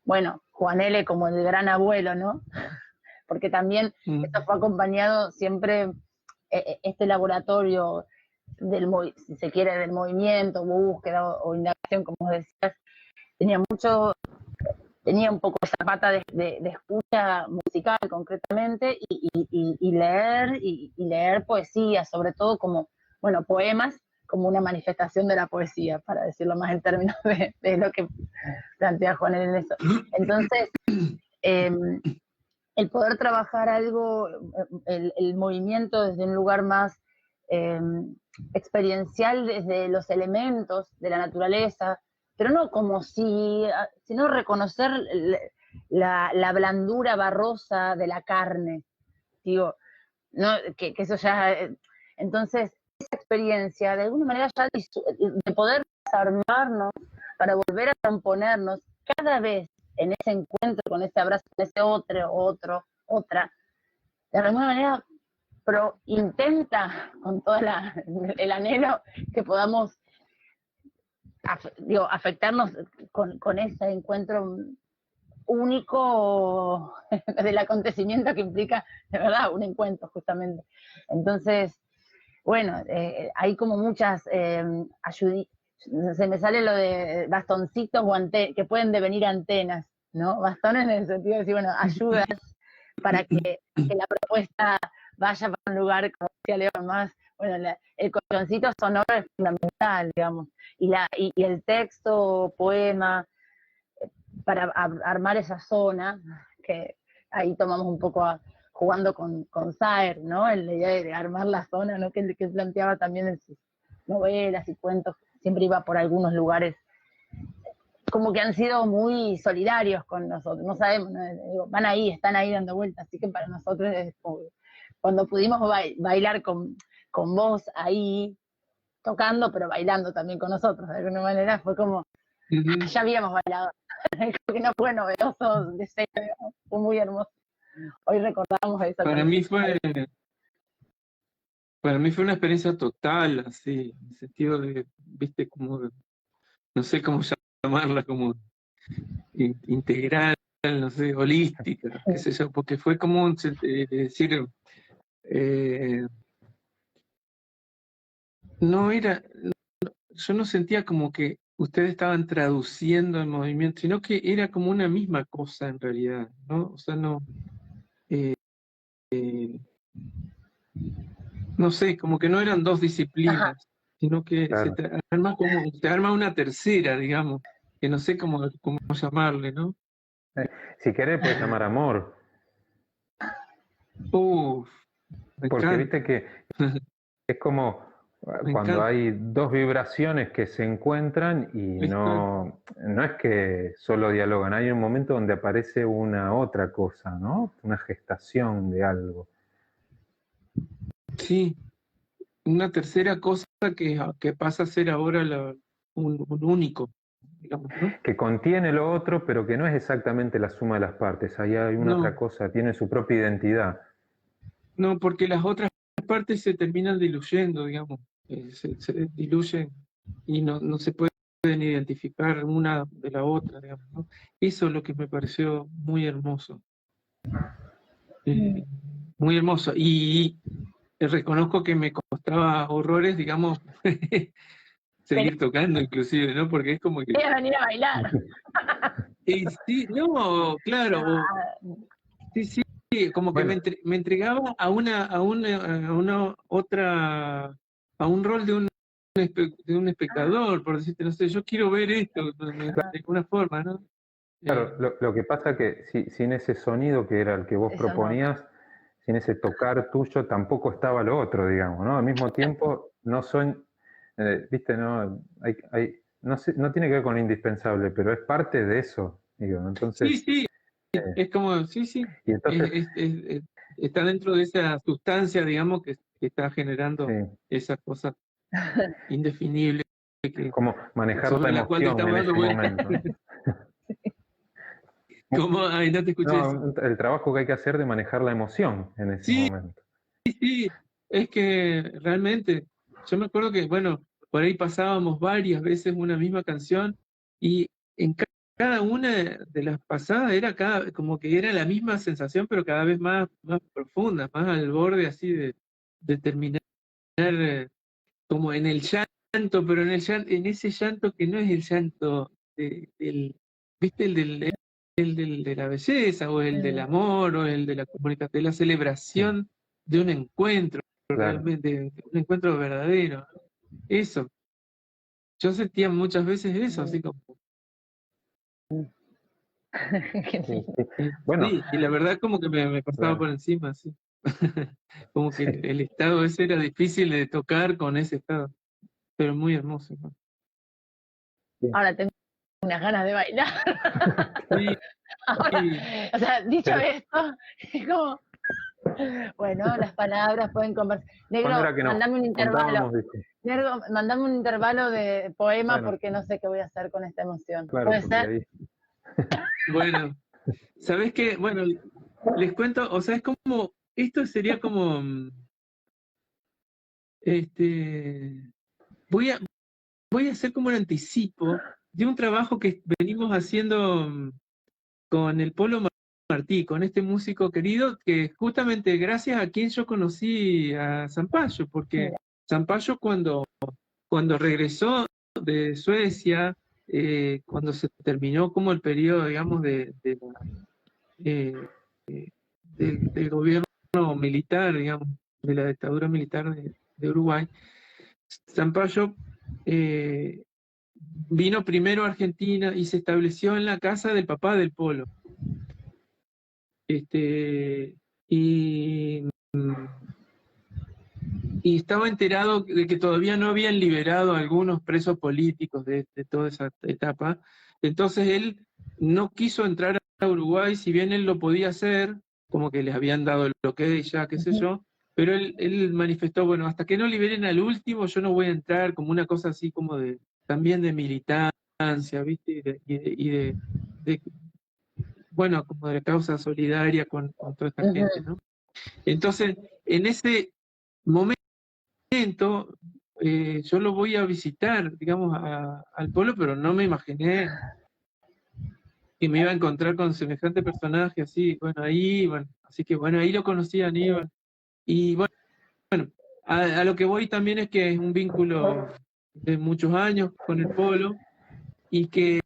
bueno, Juan L. como el gran abuelo, ¿no? Porque también esto fue acompañado siempre, este laboratorio si se quiere, del movimiento, búsqueda o indagación, como decías, tenía un poco esa pata de escucha musical concretamente y leer, y leer poesía, sobre todo como, bueno, poemas, como una manifestación de la poesía, para decirlo más en términos de lo que plantea Juan en eso. Entonces, el poder trabajar algo, el movimiento desde un lugar más experiencial, desde los elementos de la naturaleza, pero no como si, sino reconocer la blandura barrosa de la carne, digo, ¿no? Que eso ya, entonces, esa experiencia, de alguna manera ya de poder desarmarnos para volver a componernos cada vez en ese encuentro, con ese abrazo, con ese otra, de alguna manera intenta con todo el anhelo que podamos afectarnos con ese encuentro único del acontecimiento que implica, de verdad, un encuentro justamente. Entonces, bueno, hay como muchas se me sale lo de bastoncitos que pueden devenir antenas, ¿no? Bastones en el sentido de decir, bueno, ayudas para que la propuesta vaya para un lugar, como decía Leo, más, bueno, el colchoncito sonoro es fundamental, digamos, y el texto, poema, para armar esa zona, que ahí tomamos un poco jugando con Saer, ¿no? La idea de armar la zona, ¿no? Que planteaba también en sus novelas y cuentos, siempre iba por algunos lugares como que han sido muy solidarios con nosotros, no sabemos, ¿no? Digo, van ahí, están ahí dando vueltas, así que para nosotros es como, cuando pudimos bailar con vos ahí, tocando, pero bailando también con nosotros, de alguna manera, fue como, ya habíamos bailado, que no fue novedoso, fue muy hermoso. Hoy recordamos eso. Para mí fue una experiencia total, así, en el sentido de, viste, como, no sé cómo llamarla, como integral, no sé, holística, qué sé yo, porque fue como decir, yo no sentía como que ustedes estaban traduciendo el movimiento, sino que era como una misma cosa en realidad, ¿no? O sea, no sé, como que no eran dos disciplinas, sino que Claro. se arma una tercera, digamos, que no sé cómo llamarle, ¿no? Si querés, puedes llamar amor. Me porque encanta. viste que es como cuando hay dos vibraciones que se encuentran y no es que solo dialogan, hay un momento donde aparece una otra cosa, ¿no? Una gestación de algo. Sí, una tercera cosa que pasa a ser ahora un único, digamos, ¿no? Que contiene lo otro, pero que no es exactamente la suma de las partes. Ahí hay una otra cosa, tiene su propia identidad. No, porque las otras partes se terminan diluyendo, digamos, se diluyen y no se pueden identificar una de la otra, digamos, ¿no? Eso es lo que me pareció muy hermoso. Muy hermoso. Y reconozco que me costaba horrores, digamos, seguir tocando inclusive, ¿no? Porque es como que... Quería venir a bailar. Y sí, no, claro, sí, sí, como que Bueno, me entregaba a un rol de un espectador, por decirte, no sé, yo quiero ver esto de alguna forma, ¿no? claro, lo que pasa que sin ese sonido que era el que vos Eso no. proponías, sin ese tocar tuyo, tampoco estaba lo otro, digamos, ¿no? Al mismo tiempo, no son, viste, no, no, no tiene que ver con lo indispensable, pero es parte de eso, digo, Sí, entonces, sí, es como, sí, sí, y entonces, está dentro de esa sustancia, digamos, que está sí, generando esas cosas indefinibles como manejar la sobre la cual te emoción estamos en dando ese vuelta. momento. ¿Cómo? Ay, no te escuché eso. No, el trabajo que hay que hacer de manejar la emoción en ese Sí, momento. sí, es que realmente, yo me acuerdo que, bueno, por ahí pasábamos varias veces una misma canción y en cada una de las pasadas era como que era la misma sensación, pero cada vez más profunda, más al borde así de terminar como en el llanto, pero en ese llanto que no es el llanto ¿viste? De la belleza, o el del amor, o el de la comunicación, de la celebración de un encuentro, Claro. realmente, de un encuentro verdadero. Eso. Yo sentía muchas veces eso, así como. Sí, sí. Bueno, Sí, y la verdad como que me pasaba por claro. encima, sí. Como que Sí. el estado ese era difícil de tocar con ese estado, pero muy hermoso, ¿no? Ahora tengo unas ganas de bailar. Sí, Ahora, sí. o sea, dicho Pero, esto, es como, bueno, las palabras pueden conversar. ¿cuándo Negro, era que nos mandame un intervalo. juntábamos? Dijo. Negro, mandame un intervalo de poema Bueno, porque no sé qué voy a hacer con esta emoción. claro, ¿Puede porque ser? ahí. Bueno, ¿sabés qué? Bueno, les cuento, o sea, es como, esto sería como, este, voy a hacer como un anticipo de un trabajo que venimos haciendo con el Polo Martí, con este músico querido, que justamente gracias a quien yo conocí a Zampayo, porque Mira. Zampayo cuando regresó de Suecia, cuando se terminó como el periodo, digamos, eh, del gobierno militar, digamos, de la dictadura militar de Uruguay, Zampayo vino primero a Argentina y se estableció en la casa del papá del Polo. Este, y, y estaba enterado de que todavía no habían liberado a algunos presos políticos de toda esa etapa. Entonces él no quiso entrar a Uruguay, si bien él lo podía hacer, como que les habían dado el ok ya, qué sé yo, pero él manifestó, bueno, hasta que no liberen al último, yo no voy a entrar, como una cosa así como también de militancia, ¿viste? De, bueno, como de causa solidaria con toda esta gente, ¿no? Entonces, en ese momento, yo lo voy a visitar, digamos, al pueblo, pero no me imaginé que me iba a encontrar con semejante personaje así. Bueno, así que bueno, ahí lo conocí a Aníbal. Y bueno, a lo que voy también es que es un vínculo de muchos años con el pueblo, y que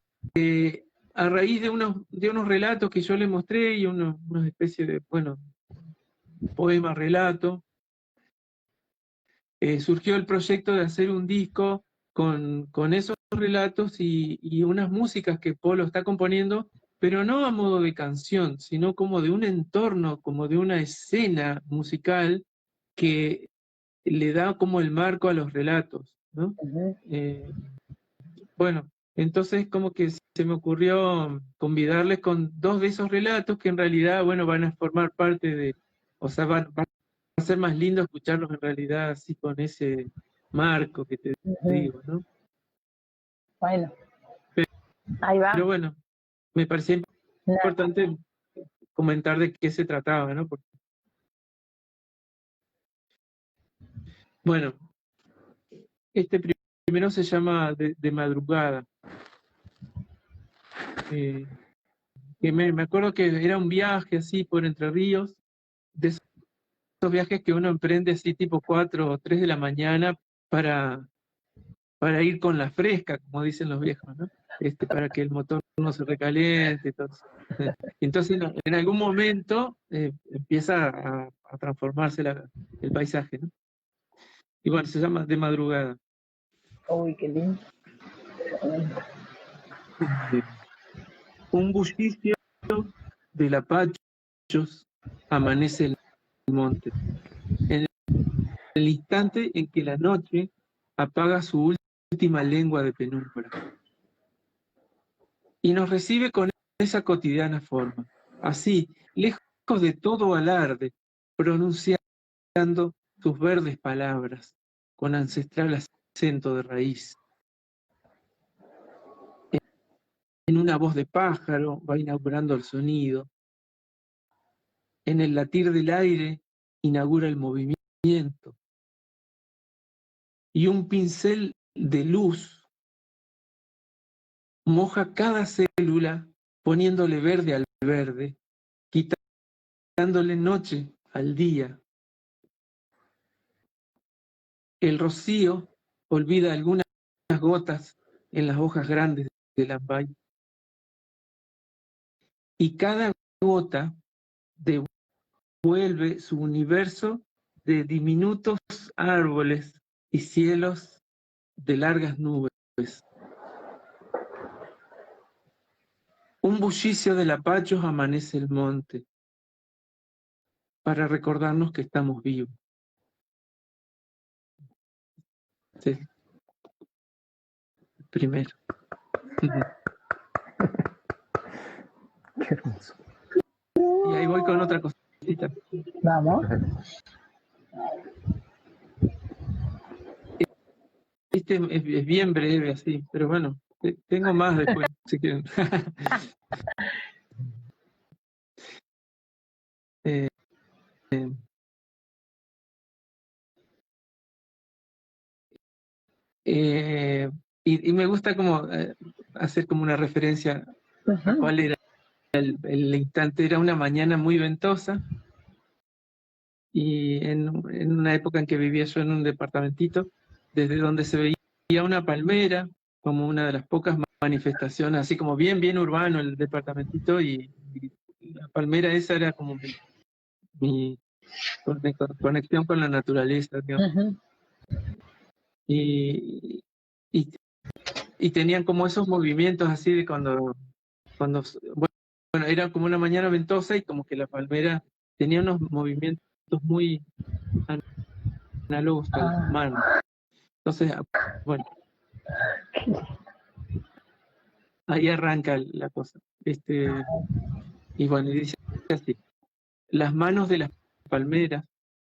a raíz de unos relatos que yo le mostré y una especie de, bueno, poema, relato, surgió el proyecto de hacer un disco con esos relatos y unas músicas que Polo está componiendo, pero no a modo de canción, sino como de un entorno, como de una escena musical que le da como el marco a los relatos, ¿no? Bueno, entonces como que se me ocurrió convidarles con dos de esos relatos que en realidad, bueno, van a formar parte o sea, va a ser más lindo escucharlos en realidad así con ese marco que te digo, ¿no? Bueno, ahí va. Pero bueno, me parecía importante comentar de qué se trataba, ¿no? Bueno, este primero se llama De Madrugada. Que me acuerdo que era un viaje así por Entre Ríos, de esos viajes que uno emprende así tipo 4 o 3 de la mañana para para ir con la fresca, como dicen los viejos, ¿no? Para que el motor no se recaliente. Entonces, en algún momento empieza a transformarse el paisaje, ¿no? Y bueno, se llama De Madrugada. Uy, qué lindo. Un bullicio de lapachos amanece el monte. En el instante en que la noche apaga su última lengua de penumbra. Y nos recibe con esa cotidiana forma, así, lejos de todo alarde, pronunciando sus verdes palabras, con ancestral acento de raíz. En una voz de pájaro va inaugurando el sonido. En el latir del aire inaugura el movimiento. Y un pincel de luz moja cada célula poniéndole verde al verde, quitándole noche al día. El rocío olvida algunas gotas en las hojas grandes del ambay. Y cada gota devuelve su universo de diminutos árboles y cielos de largas nubes. Un bullicio de lapachos amanece el monte para recordarnos que estamos vivos. Sí. Primero. Qué hermoso. Y ahí voy con otra cosita. Vamos. Es bien breve así, pero bueno, tengo más después, si quieren. Y me gusta como hacer como una referencia a cuál era el instante. Era una mañana muy ventosa y en una época en que vivía yo en un departamentito, desde donde se veía una palmera, como una de las pocas manifestaciones, así como bien urbano el departamentito, y la palmera esa era como mi conexión con la naturaleza, digamos. Y tenían como esos movimientos así de cuando bueno, era como una mañana ventosa y como que la palmera tenía unos movimientos muy análogos a las manos. Entonces, bueno, ahí arranca la cosa. Y bueno, y dice así: las manos de las palmeras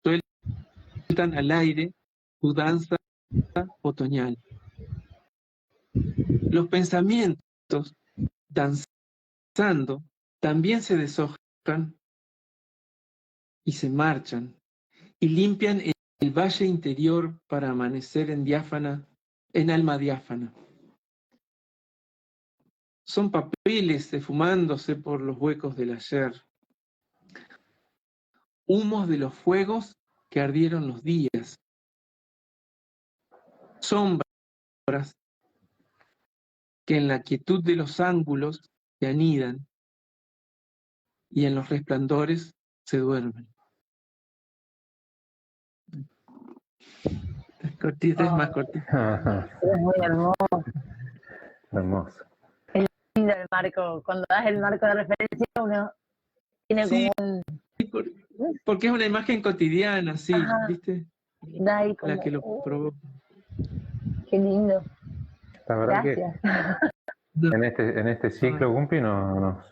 sueltan al aire su danza otoñal. Los pensamientos danzando también se deshojan y se marchan y limpian el valle interior para amanecer en alma diáfana. Son papeles esfumándose por los huecos del ayer, humos de los fuegos que ardieron los días, sombras que en la quietud de los ángulos se anidan y en los resplandores se duermen. Es cortita, es más cortita. Es muy hermoso. Hermoso. Es lindo el marco. Cuando das el marco de referencia, uno tiene Sí, como un... porque es una imagen cotidiana, sí, ¿viste? Da ahí como... La que lo provoca. Qué lindo. La verdad Gracias. que en este ciclo, Gumpi, hemos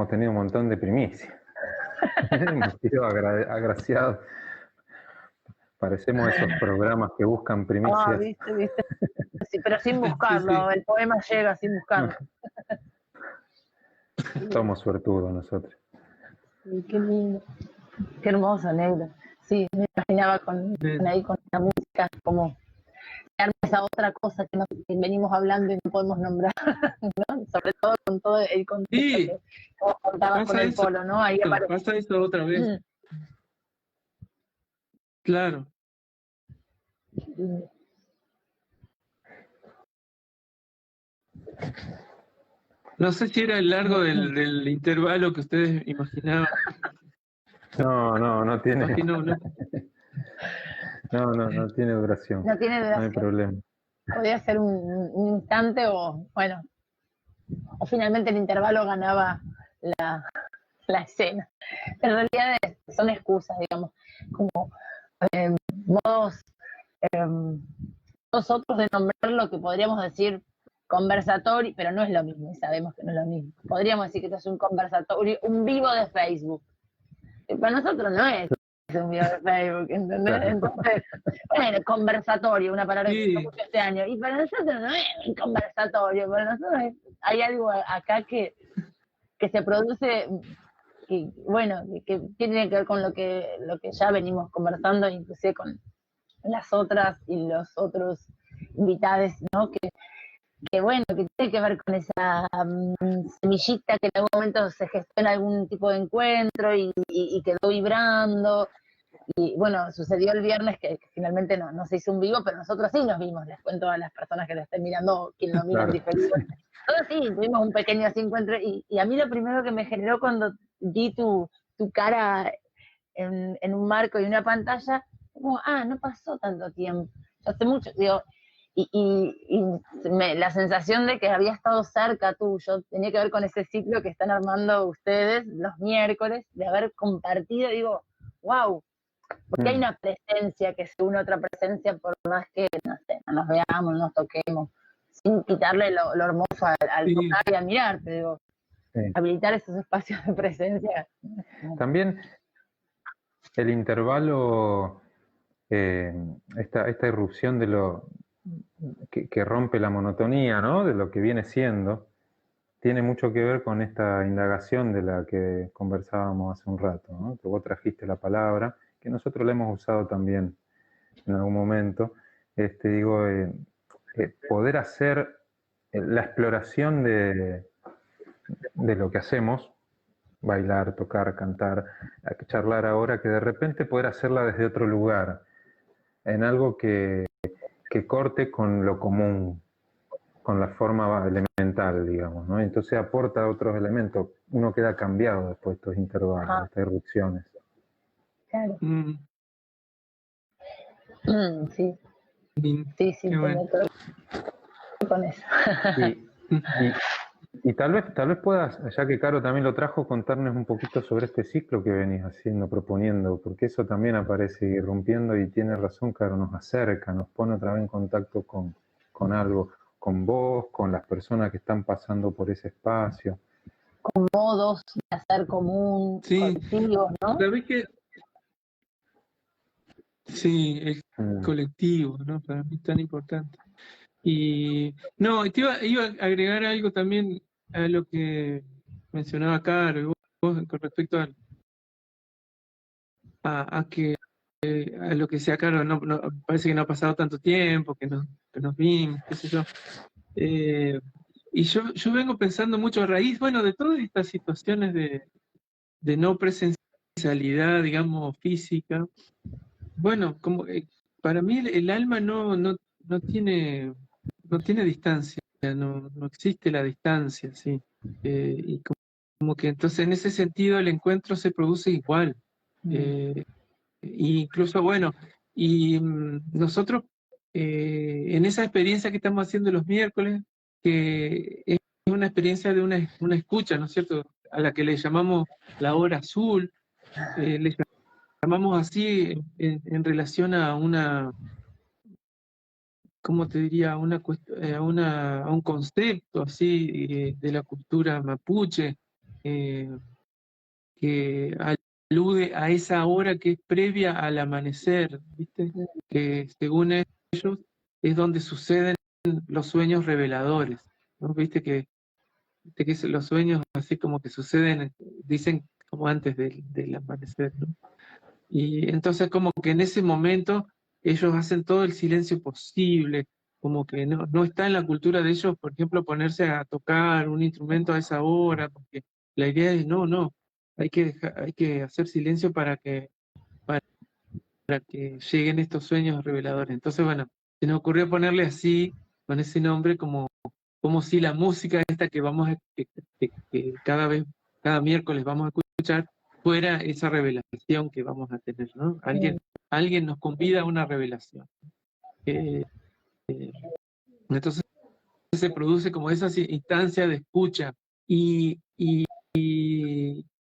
tenido un montón de primicias. Hemos sido agraciados. Parecemos esos programas que buscan primicias. Viste. Sí, pero sin buscarlo. Sí. El poema llega sin buscarlo. Somos suertudos nosotros. Sí, qué lindo. Qué hermoso, negro. Sí, me imaginaba con la música como esa otra cosa que venimos hablando y no podemos nombrar, ¿no? Sobre todo con todo el contexto que vos contabas con el polo, ¿no? Ahí pasa eso otra vez. Claro. No sé si era el largo del intervalo que ustedes imaginaban. No tiene. Imagino, ¿no? No tiene duración. No tiene No hay duración. problema. Podía ser un instante o, bueno, o finalmente el intervalo ganaba la escena. En realidad son excusas, digamos, como modos nosotros de nombrar lo que podríamos decir conversatorio, pero no es lo mismo, y sabemos que no es lo mismo. Podríamos decir que esto es un conversatorio, un vivo de Facebook. Y para nosotros no es un video de Facebook, ¿entendés? Claro. Entonces, bueno, conversatorio, una palabra que Sí. se escucha este año. Y para nosotros no es un conversatorio, para nosotros hay algo acá que se produce, que, bueno, que tiene que ver con lo que ya venimos conversando, inclusive con las otras y los otros invitados, ¿no? Que bueno, que tiene que ver con esa semillita que en algún momento se gestó en algún tipo de encuentro y quedó vibrando. Y bueno, sucedió el viernes que finalmente no se hizo un vivo, pero nosotros sí nos vimos, les cuento a las personas que lo estén mirando, quien lo mira en diferido. Nosotros sí, tuvimos un pequeño así encuentro, y a mí lo primero que me generó cuando vi tu cara en un marco y una pantalla, como, no pasó tanto tiempo, hace mucho, digo, la sensación de que había estado cerca tuyo tenía que ver con ese ciclo que están armando ustedes los miércoles, de haber compartido, digo, wow, porque hay una presencia que se une a otra presencia, por más que, no sé, no nos veamos, no nos toquemos, sin quitarle lo hermoso al Sí. tocar y a mirar, te digo, Sí. habilitar esos espacios de presencia. También el intervalo, esta irrupción de lo que rompe la monotonía, ¿no? De lo que viene siendo, tiene mucho que ver con esta indagación de la que conversábamos hace un rato, ¿no? Que vos trajiste la palabra, que nosotros la hemos usado también en algún momento. Poder hacer la exploración de lo que hacemos, bailar, tocar, cantar, charlar ahora, que de repente poder hacerla desde otro lugar, en algo que corte con lo común, con la forma elemental, digamos, ¿no? Entonces aporta otros elementos. Uno queda cambiado después de estos intervalos, estas irrupciones. Claro. Sí. Sí, Qué bueno. Con eso. Y tal vez puedas, ya que Caro también lo trajo, contarnos un poquito sobre este ciclo que venís haciendo, proponiendo, porque eso también aparece irrumpiendo y tiene razón, Caro, nos acerca, nos pone otra vez en contacto con algo, con vos, con las personas que están pasando por ese espacio. Con modos de hacer común, sí, colectivos, ¿no? ¿Sabés qué? Sí, el colectivo, ¿no? Para mí es tan importante. Y no, te iba a agregar algo también a lo que mencionaba Caro y vos con respecto a lo que sea Caro, parece que no ha pasado tanto tiempo, que nos vimos, qué sé yo. Y yo vengo pensando mucho a raíz, bueno, de todas estas situaciones de no presencialidad, digamos, física. Bueno, como para mí el alma no tiene distancia, no existe la distancia, sí. Y como que entonces en ese sentido el encuentro se produce igual. Incluso, bueno, y nosotros en esa experiencia que estamos haciendo los miércoles, que es una experiencia de una escucha, ¿no es cierto?, a la que le llamamos la hora azul, le llamamos así en relación a una, ¿cómo te diría?, a un concepto así de la cultura mapuche, que alude a esa hora que es previa al amanecer, ¿viste? Que según ellos es donde suceden los sueños reveladores, ¿no? Viste que los sueños así como que suceden, dicen como antes del amanecer, ¿no? Y entonces como que en ese momento ellos hacen todo el silencio posible, como que no está en la cultura de ellos, por ejemplo, ponerse a tocar un instrumento a esa hora, porque la idea es no, hay que hacer silencio para que lleguen estos sueños reveladores. Entonces, bueno, se nos ocurrió ponerle así, con ese nombre, como como si la música esta que que cada miércoles vamos a escuchar, fuera esa revelación que vamos a tener, ¿no? Alguien nos convida a una revelación. Entonces se produce como esa instancia de escucha y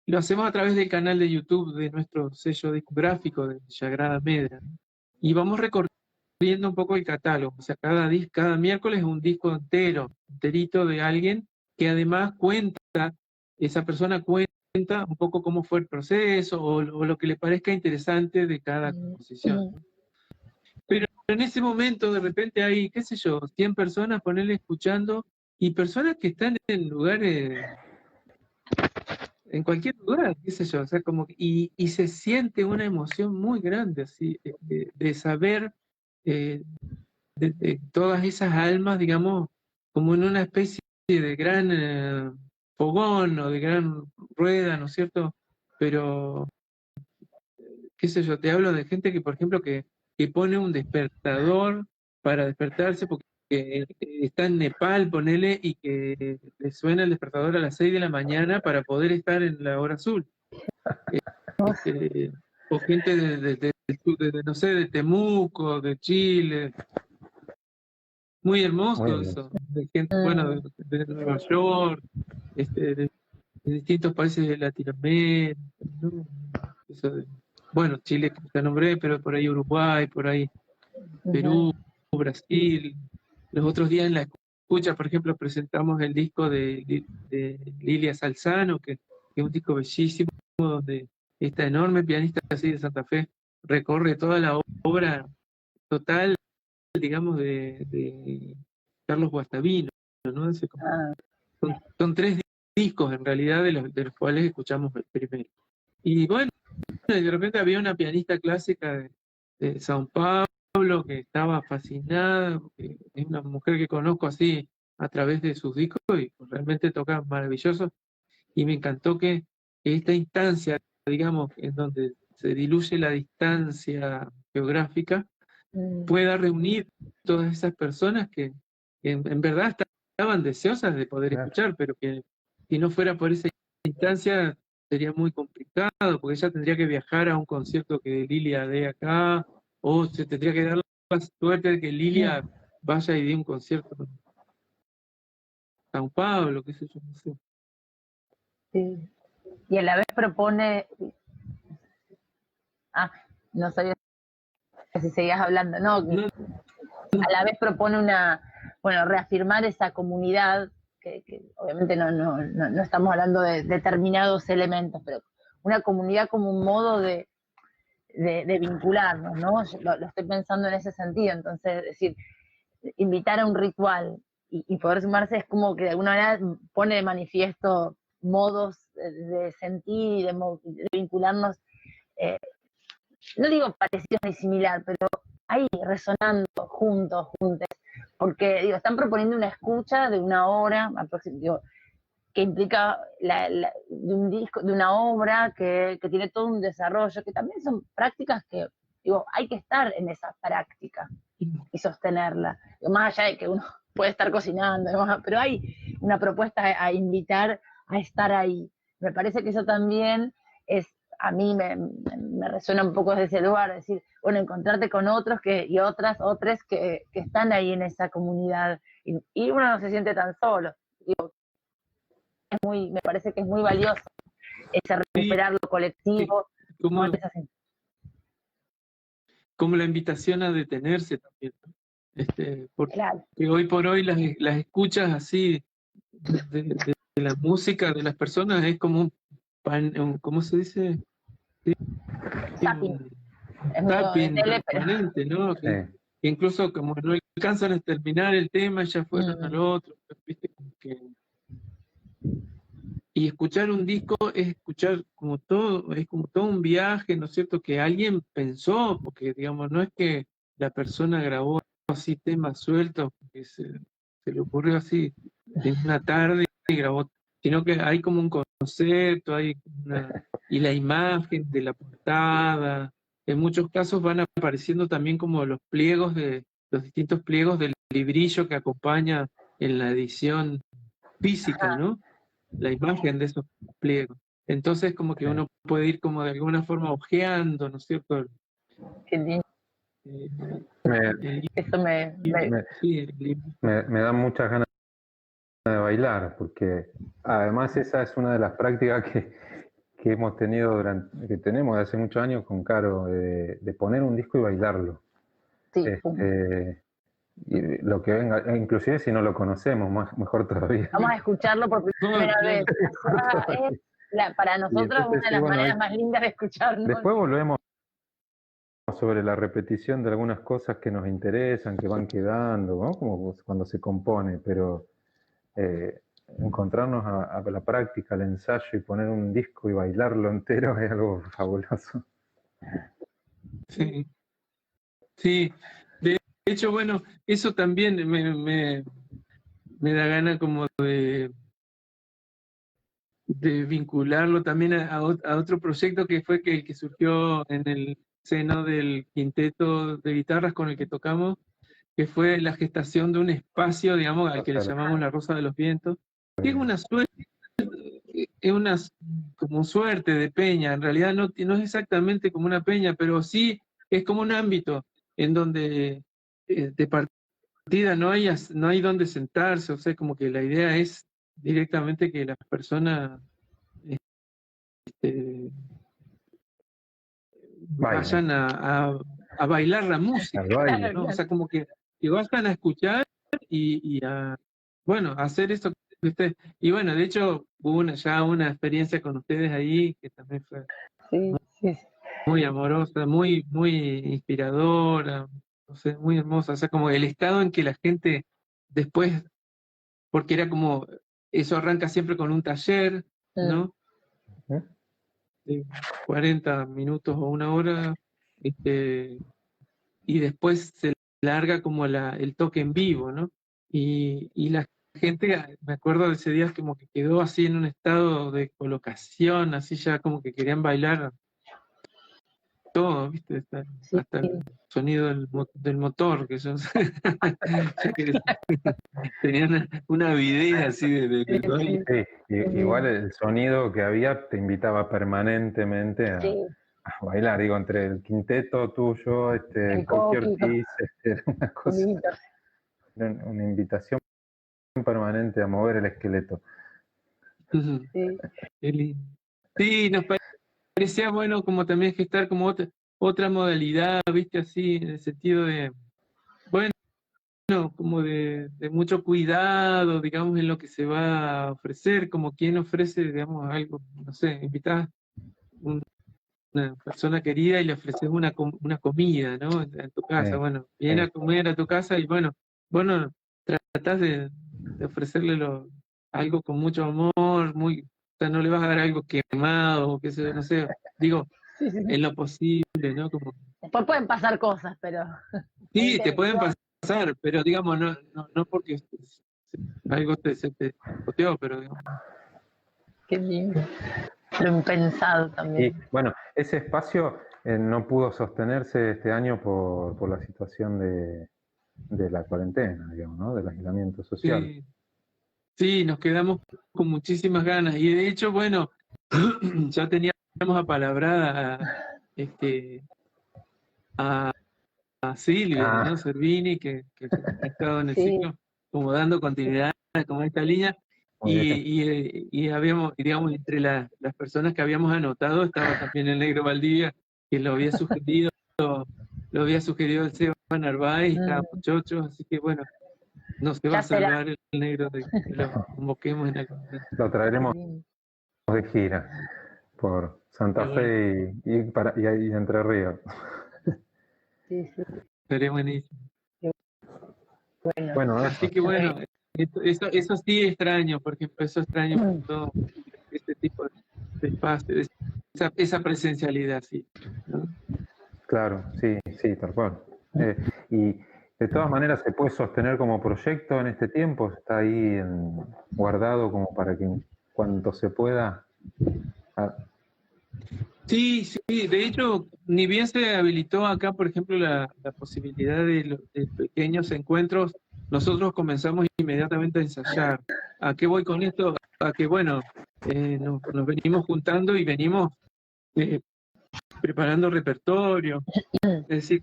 lo hacemos a través del canal de YouTube de nuestro sello discográfico de Sagrada Medra, ¿no? Y vamos recorriendo un poco el catálogo, o sea, cada miércoles es un disco enterito de alguien que además esa persona cuenta un poco cómo fue el proceso o lo que le parezca interesante de cada composición, ¿no? Pero en ese momento de repente hay, qué sé yo, 100 personas, ponerle escuchando, y personas que están en lugares, en cualquier lugar, qué sé yo, o sea, y se siente una emoción muy grande, así, de saber de todas esas almas, digamos, como en una especie de gran fogón o de gran rueda, ¿no es cierto? Pero, qué sé yo, te hablo de gente que, por ejemplo, que pone un despertador para despertarse porque está en Nepal, ponele, y que le suena el despertador a las 6 de la mañana para poder estar en la hora azul. O gente no sé, de Temuco, de Chile. Muy hermoso eso. De gente, bueno, de Nueva York, de distintos países de Latinoamérica, ¿no? Bueno, Chile que ya nombré, pero por ahí Uruguay, por ahí Perú, Brasil. Los otros días en la escucha, por ejemplo, presentamos el disco de Lilia Salzano, que es un disco bellísimo, donde esta enorme pianista así de Santa Fe recorre toda la obra total, digamos, de Carlos Guastavino, ¿no? Son 3 discos en realidad de los cuales escuchamos el primero. Y bueno, de repente había una pianista clásica de Sao Paulo que estaba fascinada, porque es una mujer que conozco así a través de sus discos y realmente toca maravilloso. Y me encantó que esta instancia, digamos, en donde se diluye la distancia geográfica, pueda reunir todas esas personas que en verdad estaban deseosas de poder escuchar, pero que si no fuera por esa instancia sería muy complicado, porque ella tendría que viajar a un concierto que Lilia dé acá, o se tendría que dar la suerte de que Lilia vaya y dé un concierto en São Paulo, qué sé yo, no sé. Sí. Y a la vez propone, no sabía si seguías hablando, no, a la vez propone reafirmar esa comunidad, que obviamente no estamos hablando de determinados elementos, pero una comunidad como un modo de vincularnos, ¿no? Lo estoy pensando en ese sentido, entonces, es decir, invitar a un ritual y poder sumarse es como que de alguna manera pone de manifiesto modos de sentir y de vincularnos, no digo parecidos ni similar, pero ahí resonando juntos, porque digo, están proponiendo una escucha de una hora que implica de un disco, de una obra que tiene todo un desarrollo, que también son prácticas que, digo, hay que estar en esa práctica y sostenerla. Digo, más allá de que uno puede estar cocinando, pero hay una propuesta a invitar a estar ahí. Me parece que eso también a mí me resuena un poco desde ese lugar, decir, bueno, encontrarte con otros y otras que están ahí en esa comunidad y uno no se siente tan solo. Digo, me parece que es muy valioso ese recuperar lo colectivo. Como la invitación a detenerse también, ¿no? Porque claro. Hoy por hoy las escuchas así de la música de las personas es como ¿cómo se dice? Tapping. Tapping permanente, ¿no? Que incluso como no alcanzan a terminar el tema, ya fueron al otro, ¿viste? Y escuchar un disco es escuchar como todo un viaje, ¿no es cierto? Que alguien pensó, porque digamos, no es que la persona grabó así temas sueltos, que se le ocurrió así en una tarde y grabó, sino que hay como un concepto, y la imagen de la portada. En muchos casos van apareciendo también como los distintos pliegos del librillo que acompaña en la edición física, ¿no? La imagen de esos pliegos. Entonces como que uno puede ir como de alguna forma ojeando, ¿no es cierto? Qué lindo. Eso sí, el libro. Me dan muchas ganas de bailar, porque además esa es una de las prácticas que hemos tenido que tenemos desde hace muchos años con Caro, de poner un disco y bailarlo. Sí, y lo que venga, inclusive si no lo conocemos, mejor todavía. vamos a escucharlo por primera vez. Es para nosotros una de las maneras más lindas de escucharnos. Después volvemos sobre la repetición de algunas cosas que nos interesan, que van quedando, ¿no? Como cuando se compone, pero encontrarnos a la práctica, al ensayo y poner un disco y bailarlo entero es algo fabuloso. Sí, sí. De hecho, bueno, eso también me da gana como de vincularlo también a otro proyecto que fue que surgió en el seno del quinteto de guitarras con el que tocamos, que fue la gestación de un espacio, digamos, al que le llamamos la Rosa de los Vientos, que es una suerte, como suerte de peña, en realidad no es exactamente como una peña, pero sí es como un ámbito en donde de partida no hay donde sentarse, o sea, como que la idea es directamente que las personas vayan a bailar la música, ¿no? O sea, como que vayan a escuchar y a, bueno, a hacer eso que ustedes. Y bueno, de hecho, hubo ya una experiencia con ustedes ahí que también fue muy amorosa, muy inspiradora, no sé, muy hermosa. O sea, como el estado en que la gente después, porque era como, eso arranca siempre con un taller, ¿no? De 40 minutos o una hora, y después se larga como el toque en vivo, ¿no? Y la gente, me acuerdo de ese día, como que quedó así en un estado de colocación, así ya como que querían bailar todo, ¿viste? Hasta el sonido del motor, que son tenían una avidez así de baile. Sí, igual el sonido que había te invitaba permanentemente a bailar, digo, entre el quinteto tuyo, Coqui Ortiz, era una cosa, una invitación permanente a mover el esqueleto. Sí, nos parecía bueno como también gestar como otra modalidad, ¿viste? Así, en el sentido de, bueno, como de mucho cuidado, digamos, en lo que se va a ofrecer, como quien ofrece, digamos, algo, no sé, invitás una persona querida y le ofreces una comida, ¿no? En tu casa, bueno, viene a comer a tu casa y bueno, tratás de ofrecerle algo con mucho amor, o sea, no le vas a dar algo quemado, o qué sé yo, no sé, digo, en lo posible, ¿no? Como, después pueden pasar cosas, pero... Sí, te pueden pasar, pero digamos, no porque algo se te boteó, pero digamos. Qué lindo. Lo impensado también. Y bueno, ese espacio no pudo sostenerse este año por la situación de la cuarentena, digamos, ¿no? Del aislamiento social. Sí, nos quedamos con muchísimas ganas. Y de hecho, bueno, ya teníamos apalabrada a Silvia, ¿no? Servini, que ha estado en el ciclo, como dando continuidad como esta línea. Y habíamos, digamos, entre las personas que habíamos anotado estaba también el Negro Valdivia, que lo había sugerido el Seba Narváez, estábamos chochos, así que bueno, no se va a salvar el Negro de que lo convoquemos en algún momento. Lo traeremos de gira por Santa Fe y Entre Ríos. Sí. Sería buenísimo. Bueno, así que bueno, eso sí extraño, porque eso extraño todo este tipo de espacio, esa presencialidad, sí, ¿no? Claro, sí, tal cual. Y de todas maneras se puede sostener como proyecto en este tiempo, está ahí guardado como para que en cuanto se pueda. Sí, de hecho, ni bien se habilitó acá, por ejemplo, la posibilidad de pequeños encuentros nosotros comenzamos inmediatamente a ensayar. ¿A qué voy con esto? A que, bueno, nos venimos juntando y venimos preparando repertorio. Es decir,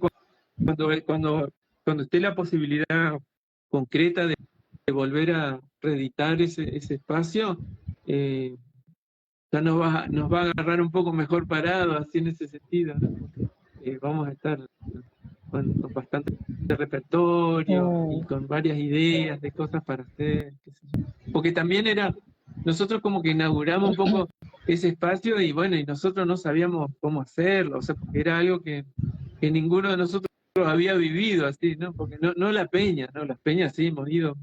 cuando esté la posibilidad concreta de volver a reeditar ese espacio, ya nos va a agarrar un poco mejor parado, así en ese sentido, ¿no? Porque vamos a estar con bastante repertorio y con varias ideas de cosas para hacer, qué sé yo. Porque también nosotros como que inauguramos un poco ese espacio y bueno, y nosotros no sabíamos cómo hacerlo, o sea, porque era algo que ninguno de nosotros había vivido así, ¿no? Porque no la Peña, ¿no? Las Peñas sí hemos ido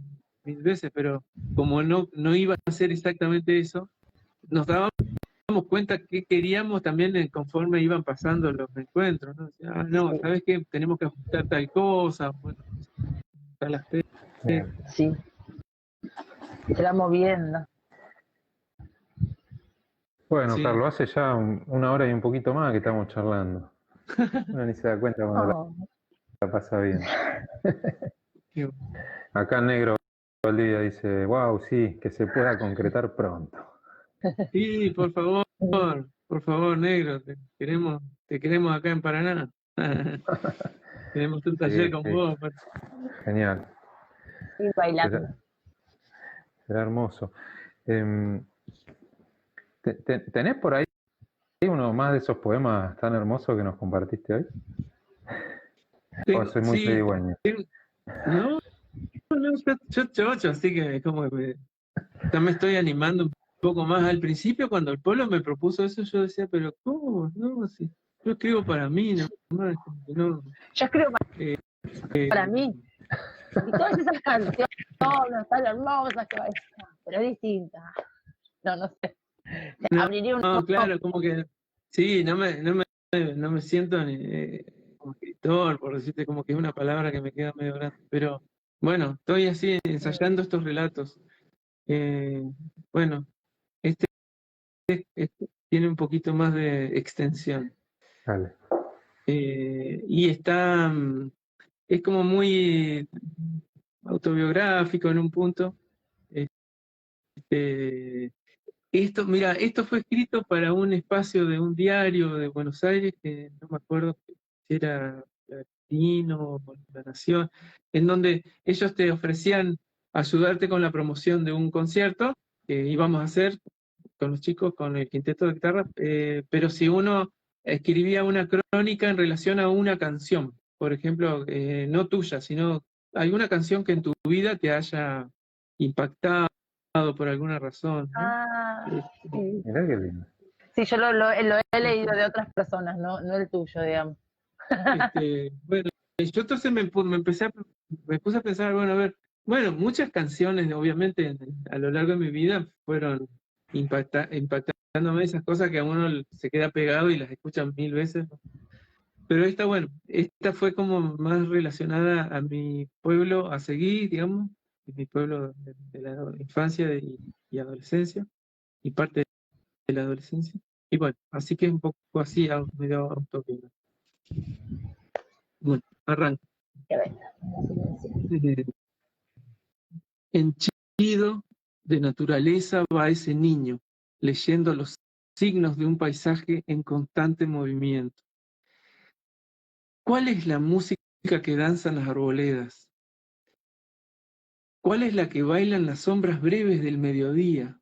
1000 veces, pero como no iba a ser exactamente eso, nos dábamos cuenta que queríamos también conforme iban pasando los encuentros, ¿no? Decía, no, ¿sabes qué? Tenemos que ajustar tal cosa, bueno, tal aspecto. Sí, se va moviendo. Bueno, Sí. Carlos, hace ya 1 hora y un poquito más que estamos charlando. Uno ni se da cuenta cuando la pasa bien. Acá Negro Valdivia dice, wow, sí, que se pueda concretar pronto. Sí, por favor, Negro, te queremos acá en Paraná. Queremos un taller con vos. Genial. Y bailando. Será hermoso. ¿Tenés por ahí uno más de esos poemas tan hermosos que nos compartiste hoy? ¿O soy muy pedigüeño? No, yo chocho, así que como que ya me estoy animando un poco más. Al principio, cuando el pueblo me propuso eso, yo decía, pero ¿cómo? No, sí, yo escribo para mí, no. Yo escribo para mí. Y todas esas canciones tan hermosas que pero distintas. No sé. Abriría un no, claro, como que sí, no me siento ni, como escritor, por decirte, como que es una palabra que me queda medio grande, pero bueno, estoy así ensayando estos relatos. Bueno, este tiene un poquito más de extensión. Vale. Y es como muy autobiográfico en un punto. Mira, esto fue escrito para un espacio de un diario de Buenos Aires, que no me acuerdo si era Latino o La Nación, en donde ellos te ofrecían ayudarte con la promoción de un concierto que íbamos a hacer con los chicos, con el quinteto de guitarra, pero si uno escribía una crónica en relación a una canción, por ejemplo, no tuya, sino alguna canción que en tu vida te haya impactado por alguna razón, ¿no? Sí. Mirá qué lindo. Sí, yo lo he leído de otras personas, no el tuyo, digamos. Bueno, yo entonces me puse a pensar, bueno, a ver, muchas canciones, obviamente, a lo largo de mi vida fueron impactándome esas cosas que a uno se queda pegado y las escucha 1000 veces, ¿no? Pero esta fue como más relacionada a mi pueblo a seguir, digamos, mi pueblo de la infancia y adolescencia, y parte de la adolescencia. Y bueno, así que es un poco así, medio autobiográfico. Bueno, arranco. Henchido de naturaleza va ese niño, leyendo los signos de un paisaje en constante movimiento. ¿Cuál es la música que danzan las arboledas? ¿Cuál es la que bailan las sombras breves del mediodía?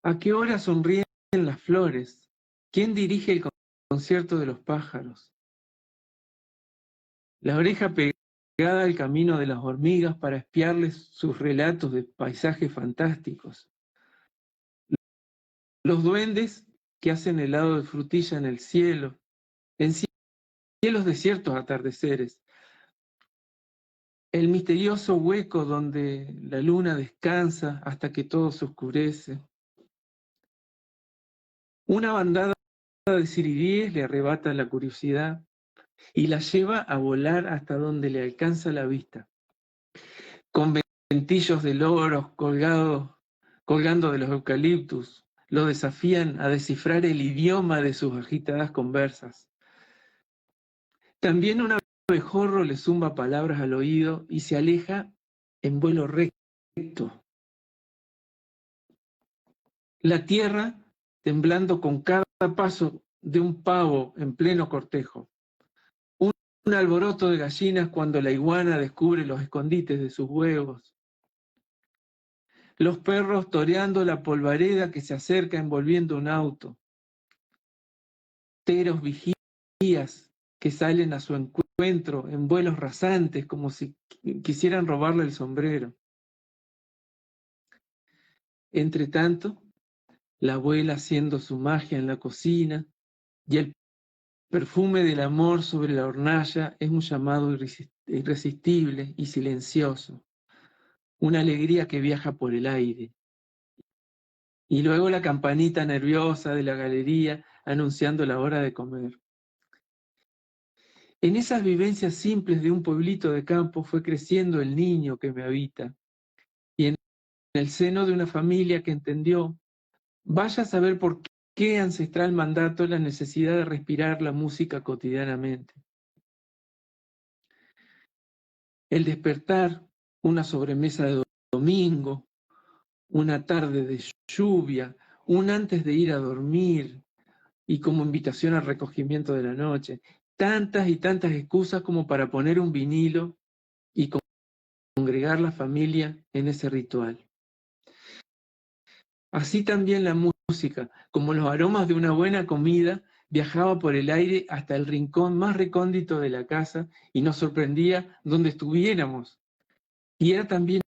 ¿A qué hora sonríen las flores? ¿Quién dirige el concierto de los pájaros? La oreja pegada al camino de las hormigas para espiarles sus relatos de paisajes fantásticos. Los duendes que hacen helado de frutilla en el cielo, en cielos de ciertos atardeceres. El misterioso hueco donde la luna descansa hasta que todo se oscurece. Una bandada de siriríes le arrebata la curiosidad y la lleva a volar hasta donde le alcanza la vista. Con ventillos de loros colgando de los eucaliptus, lo desafían a descifrar el idioma de sus agitadas conversas. También una abejorro le zumba palabras al oído y se aleja en vuelo recto. La tierra temblando con cada paso de un pavo en pleno cortejo. Un alboroto de gallinas cuando la iguana descubre los escondites de sus huevos. Los perros toreando la polvareda que se acerca envolviendo un auto. Teros vigías que salen a su encuentro en vuelos rasantes como si quisieran robarle el sombrero. Entre tanto, la abuela haciendo su magia en la cocina y el perfume del amor sobre la hornalla es un llamado irresistible y silencioso, una alegría que viaja por el aire. Y luego la campanita nerviosa de la galería anunciando la hora de comer. En esas vivencias simples de un pueblito de campo fue creciendo el niño que me habita. Y en el seno de una familia que entendió, vaya a saber por qué ancestral mandato la necesidad de respirar la música cotidianamente. El despertar, una sobremesa de domingo, una tarde de lluvia, un antes de ir a dormir y como invitación al recogimiento de la noche. Tantas y tantas excusas como para poner un vinilo y congregar la familia en ese ritual. Así también la música, como los aromas de una buena comida, viajaba por el aire hasta el rincón más recóndito de la casa y nos sorprendía donde estuviéramos. Y era también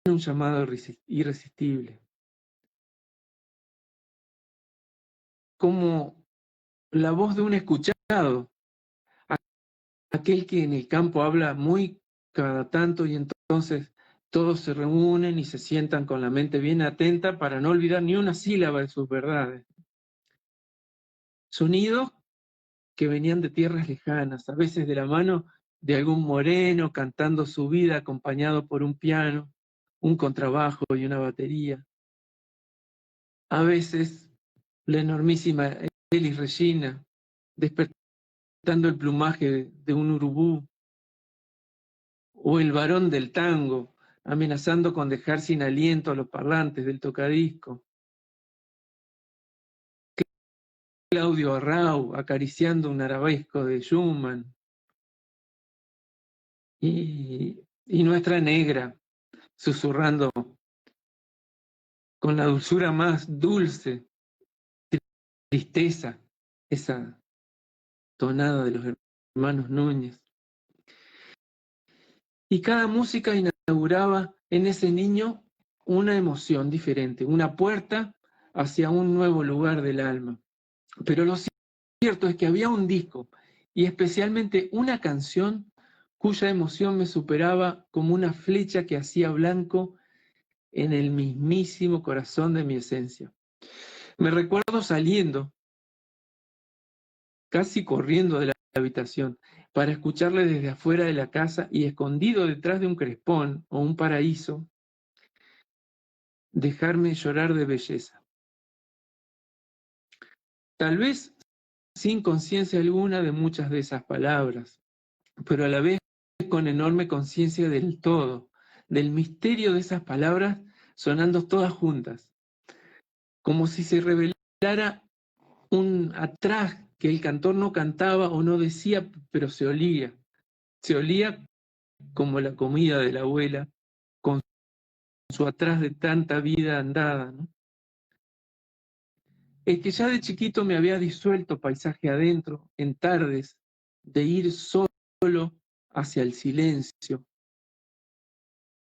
un llamado irresistible. Como la voz de un escuchado, aquel que en el campo habla muy cada tanto y entonces todos se reúnen y se sientan con la mente bien atenta para no olvidar ni una sílaba de sus verdades. Sonidos que venían de tierras lejanas, a veces de la mano de algún moreno cantando su vida acompañado por un piano, un contrabajo y una batería. A veces la enormísima Elis Regina despertando el plumaje de un urubú, o el varón del tango amenazando con dejar sin aliento a los parlantes del tocadisco. Claudio Arrau acariciando un arabesco de Schumann. Y nuestra negra susurrando con la dulzura más dulce, tristeza, esa tonada de los hermanos Núñez. Y cada música inauguraba en ese niño una emoción diferente, una puerta hacia un nuevo lugar del alma. Pero lo cierto es que había un disco, y especialmente una canción cuya emoción me superaba como una flecha que hacía blanco en el mismísimo corazón de mi esencia. Me recuerdo saliendo, casi corriendo de la habitación, para escucharle desde afuera de la casa y escondido detrás de un crespón o un paraíso, dejarme llorar de belleza. Tal vez sin conciencia alguna de muchas de esas palabras, pero a la vez con enorme conciencia del todo, del misterio de esas palabras sonando todas juntas, como si se revelara un atrás que el cantor no cantaba o no decía, pero se olía como la comida de la abuela, con su atrás de tanta vida andada, ¿no? El que ya de chiquito me había disuelto paisaje adentro, en tardes, de ir solo hacia el silencio.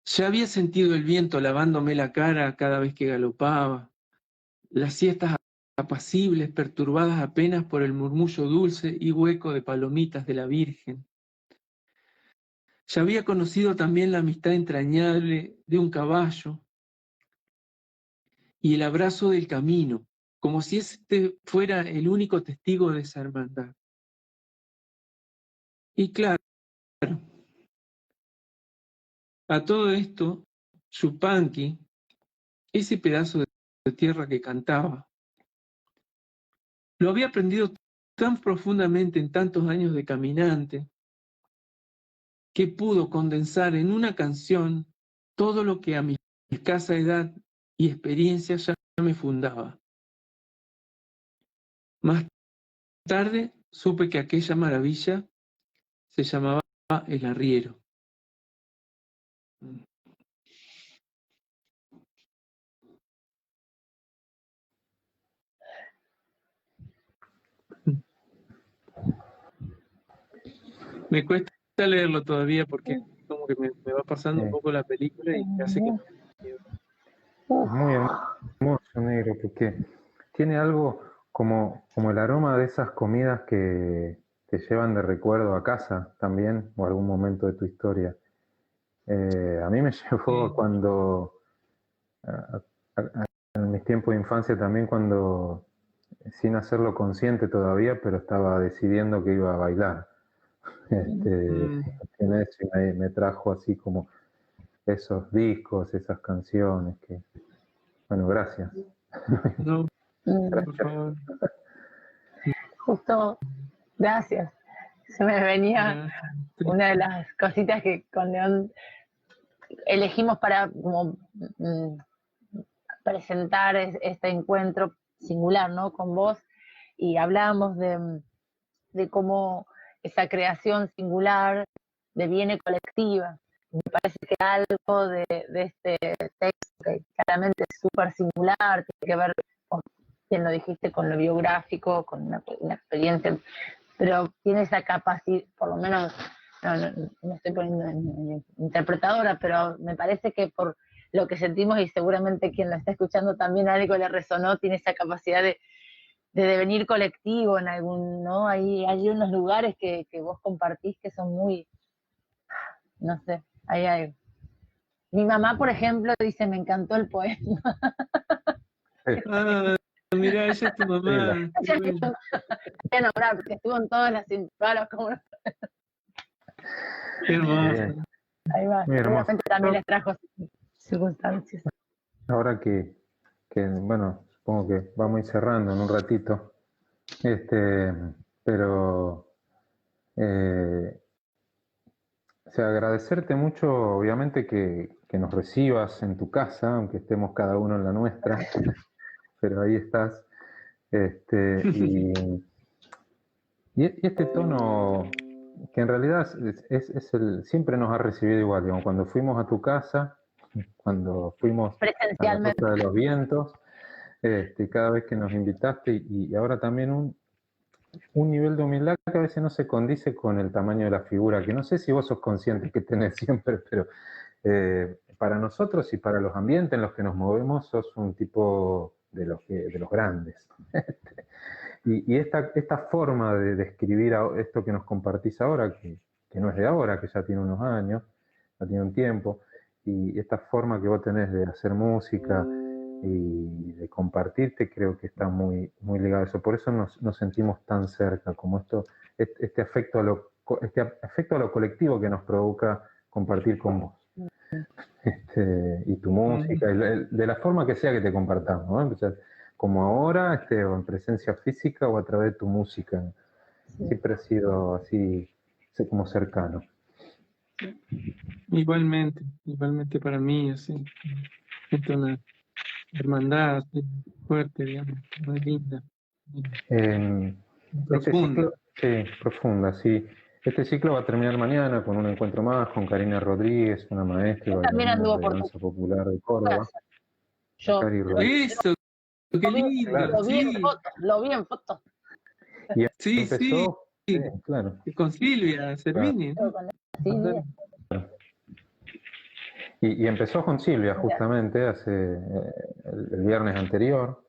Ya había sentido el viento lavándome la cara cada vez que galopaba, las siestas apacibles perturbadas apenas por el murmullo dulce y hueco de palomitas de la Virgen. Ya había conocido también la amistad entrañable de un caballo y el abrazo del camino, como si este fuera el único testigo de esa hermandad. Y claro, a todo esto, Yupanqui, ese pedazo de tierra que cantaba, lo había aprendido tan profundamente en tantos años de caminante, que pudo condensar en una canción todo lo que a mi escasa edad y experiencia ya me fundaba. Más tarde supe que aquella maravilla se llamaba El Arriero. Me cuesta leerlo todavía porque como que me va pasando un poco la película y me hace que no. Es muy hermoso, negro, porque tiene algo como el aroma de esas comidas que te llevan de recuerdo a casa también, o algún momento de tu historia. A mí me llevó cuando, en mis tiempos de infancia también, cuando, sin hacerlo consciente todavía, pero estaba decidiendo que iba a bailar. En eso, y me trajo así como esos discos, esas canciones que, bueno, gracias. No, por favor. Justo, gracias. Se me venía una de las cositas que con León elegimos para como, presentar este encuentro singular, ¿no? Con vos, y hablábamos de cómo esa creación singular deviene colectiva. Me parece que algo de este texto, que claramente es súper singular, tiene que ver, con, bien lo dijiste, con lo biográfico, con una experiencia, pero tiene esa capacidad, por lo menos, no estoy poniendo en interpretadora, pero me parece que por lo que sentimos, y seguramente quien lo está escuchando también a algo le resonó, tiene esa capacidad de devenir colectivo en algún, ¿no? Hay unos lugares que vos compartís que son muy, no sé, hay algo. Mi mamá, por ejemplo, dice, me encantó el poema. Ah, mira, ella es tu mamá. Qué bueno. Voy a nombrar, porque estuvo en todas las intervalos, como... Qué hermoso. Ahí va, Muy hermoso. seguramente también les trajo circunstancias. Ahora que, bueno, supongo que vamos a ir cerrando en un ratito, pero o sea, agradecerte mucho, obviamente, que nos recibas en tu casa, aunque estemos cada uno en la nuestra, pero ahí estás. Y este tono, que en realidad siempre nos ha recibido igual, digamos, cuando fuimos a tu casa, cuando fuimos a la Ruta de los Vientos, cada vez que nos invitaste, y ahora también un nivel de humildad que a veces no se condice con el tamaño de la figura, que no sé si vos sos consciente que tenés siempre, pero para nosotros y para los ambientes en los que nos movemos sos un tipo de los grandes. Y esta forma de describir esto que nos compartís ahora, que no es de ahora, que ya tiene unos años, ya tiene un tiempo, y esta forma que vos tenés de hacer música y de compartirte, creo que está muy, muy ligado a eso. Por eso nos sentimos tan cerca, como este afecto a lo colectivo que nos provoca compartir con vos. Y tu música, y de la forma que sea que te compartamos, ¿no? O sea, como ahora, o en presencia física o a través de tu música. Siempre ha sido así, como cercano. Igualmente para mí, así, es una hermandad fuerte, digamos, muy linda. Profunda. Sí, profunda, sí. Este ciclo va a terminar mañana con un encuentro más con Karina Rodríguez, una maestra y bailarina de danza popular de Córdoba. Yo eso, qué lindo. Claro. Lo vi en fotos. Y Sí, empezó, sí. Claro. Con Silvia Cervini. Silvia. Y empezó con Silvia justamente hace el viernes anterior.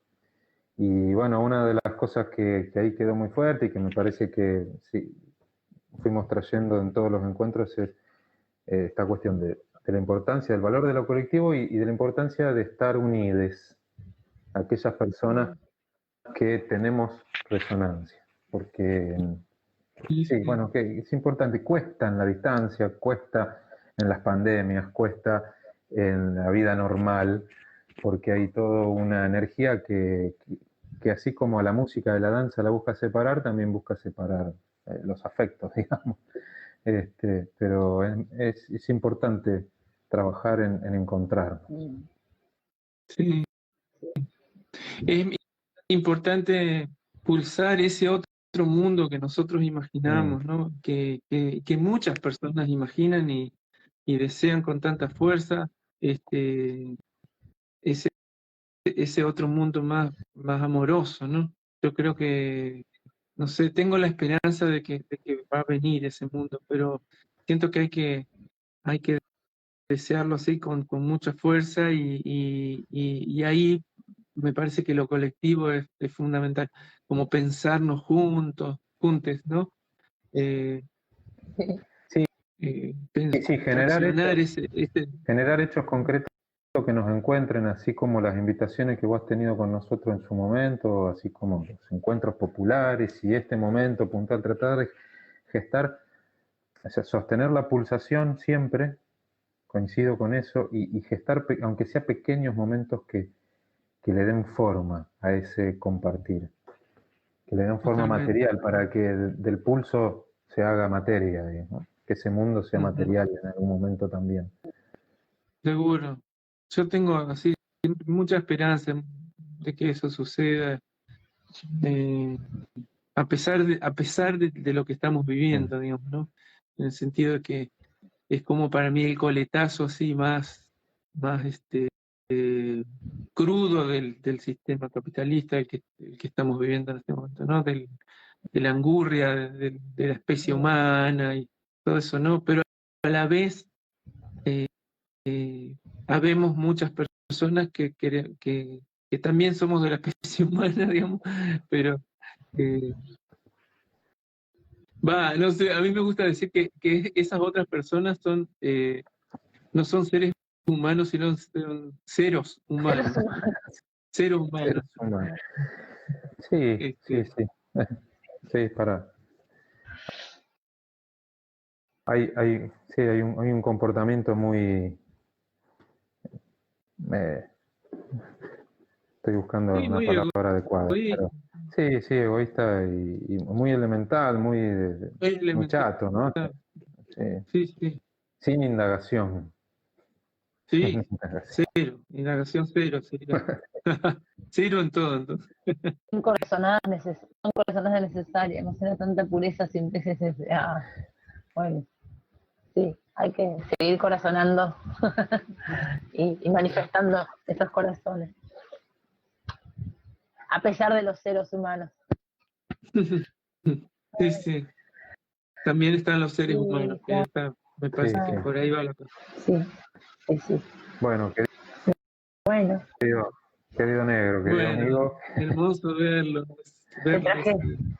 Y bueno, una de las cosas que ahí quedó muy fuerte y que me parece que sí, fuimos trayendo en todos los encuentros es esta cuestión de la importancia, del valor de lo colectivo y de la importancia de estar unidos, aquellas personas que tenemos resonancia. Porque, sí, bueno, que es importante, cuesta en la distancia, cuesta en las pandemias, cuesta en la vida normal, porque hay toda una energía que así como a la música de la danza la busca separar, también busca separar los afectos, digamos. Pero es importante trabajar en encontrarnos. Sí. Es importante pulsar ese otro mundo que nosotros imaginamos, ¿no? Que muchas personas imaginan y desean con tanta fuerza, ese otro mundo más amoroso, ¿no? Yo creo que, no sé, tengo la esperanza de que va a venir ese mundo, pero siento que hay que desearlo así con mucha fuerza y ahí me parece que lo colectivo es fundamental, como pensarnos juntos, ¿no? Sí, Accionar generar hechos concretos que nos encuentren, así como las invitaciones que vos has tenido con nosotros en su momento, así como los encuentros populares y este momento puntual, tratar de gestar, o sea, sostener la pulsación siempre, coincido con eso, y gestar, aunque sea pequeños momentos que le den forma a ese compartir, que le den forma material para que del pulso se haga materia, digamos, que ese mundo sea material en algún momento también. Seguro. Yo tengo así mucha esperanza de que eso suceda, a pesar de lo que estamos viviendo, digamos, ¿no? En el sentido de que es como para mí el coletazo así más crudo del sistema capitalista el que estamos viviendo en este momento, ¿no? De la angurria de la especie humana y todo eso, ¿no? Pero a la vez habemos muchas personas que también somos de la especie humana, digamos, pero no sé, a mí me gusta decir que esas otras personas no son seres humanos, sino son ceros humanos. Ceros humanos. Sí, sí. Sí, hay un comportamiento muy... estoy buscando una palabra adecuada. Pero, sí, egoísta y muy elemental, muy chato, ¿no? Sí. Sin indagación. Sí, cero, indagación cero. Cero en todo, entonces. Son corazonadas necesarias, no será tanta pureza sin veces. Bueno, sí, hay que seguir corazonando y manifestando esos corazones, a pesar de los seres humanos. Sí. También están los seres humanos, claro. Me parece que por ahí va la cosa. Sí. Bueno, querido negro, querido amigo. Hermoso verlo.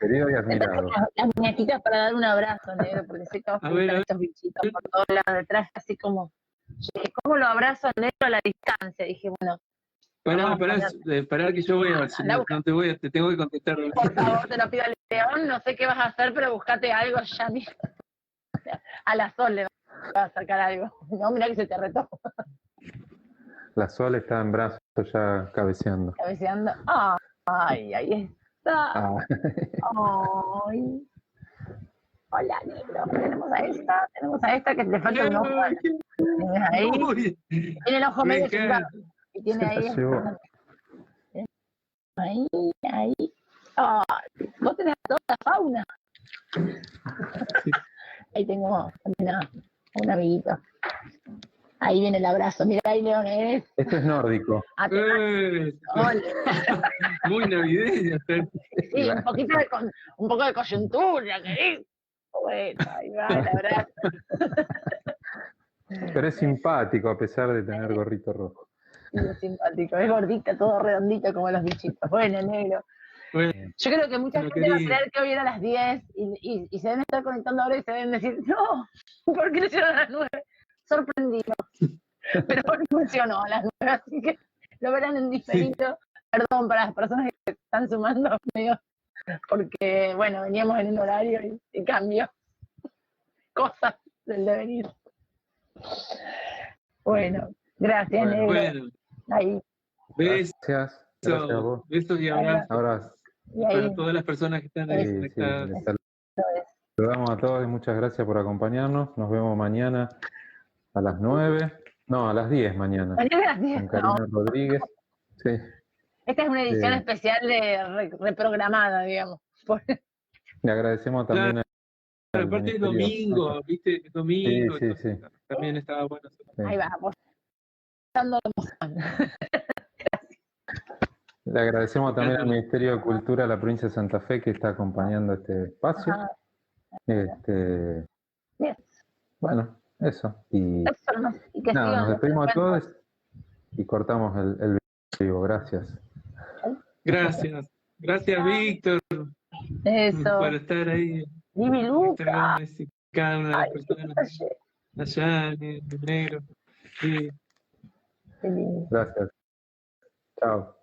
Querido y admirado. Las muñequitas para dar un abrazo, negro, porque sé que vas a ver estos bichitos por todos lados detrás, así como. Yo dije, ¿cómo lo abrazo al negro a la distancia? Dije, bueno. Pará que yo voy a ver si no te tengo que contestar. Por favor, te lo pido al León, no sé qué vas a hacer, pero buscate algo ya mismo. A la Sol le vas a sacar algo. No, mira que se te retó. La Sol está en brazos ya cabeceando. Cabeceando. Ay, ahí está. Ay. Hola, negro. Tenemos a esta que te falta un ojo. Ahí. Tiene el ojo medio chingado. Y tiene ahí. Ahí. Ay, vos tenés toda la fauna. Ahí tengo un amiguito. Ahí viene el abrazo. Mira ahí, León. Esto es nórdico. Muy navideño. Sí, un poco de coyuntura, querido. Bueno, ahí va el abrazo. Pero es simpático a pesar de tener gorrito rojo. Sí, es simpático. Es gordita, todo redondito como los bichitos. Bueno, negro. Yo creo que mucha gente va a creer que hoy era a las 10 y se deben estar conectando ahora y se deben decir, no, ¿por qué lo hicieron a las 9? Sorprendido. Pero funcionó a las 9, así que lo verán en diferido. Perdón para las personas que están sumando, porque, bueno, veníamos en un horario y cambió cosas del devenir. Bueno, gracias, negro. Bueno. Ahí. Gracias a vos. Besos y abrazos. Abrazos. Para todas las personas que están ahí conectadas. saludamos a todos y muchas gracias por acompañarnos. Nos vemos mañana a las 9. No, a las 10 mañana. Mañana a las 10, Con Karina Rodríguez. Sí. Esta es una edición especial reprogramada, digamos. Le agradecemos también Claro, aparte es domingo, ¿viste? Es domingo, sí, entonces también estaba bueno. Sí. Ahí va, Le agradecemos también al Ministerio de Cultura de la provincia de Santa Fe que está acompañando este espacio. Bueno, eso. Y nada, nos despedimos a todos y cortamos el vivo. Gracias. Gracias. Gracias, Víctor. Eso. Por estar ahí. Vivi Luca. Cada una de las personas allá en negro. Sí. Gracias. Chao.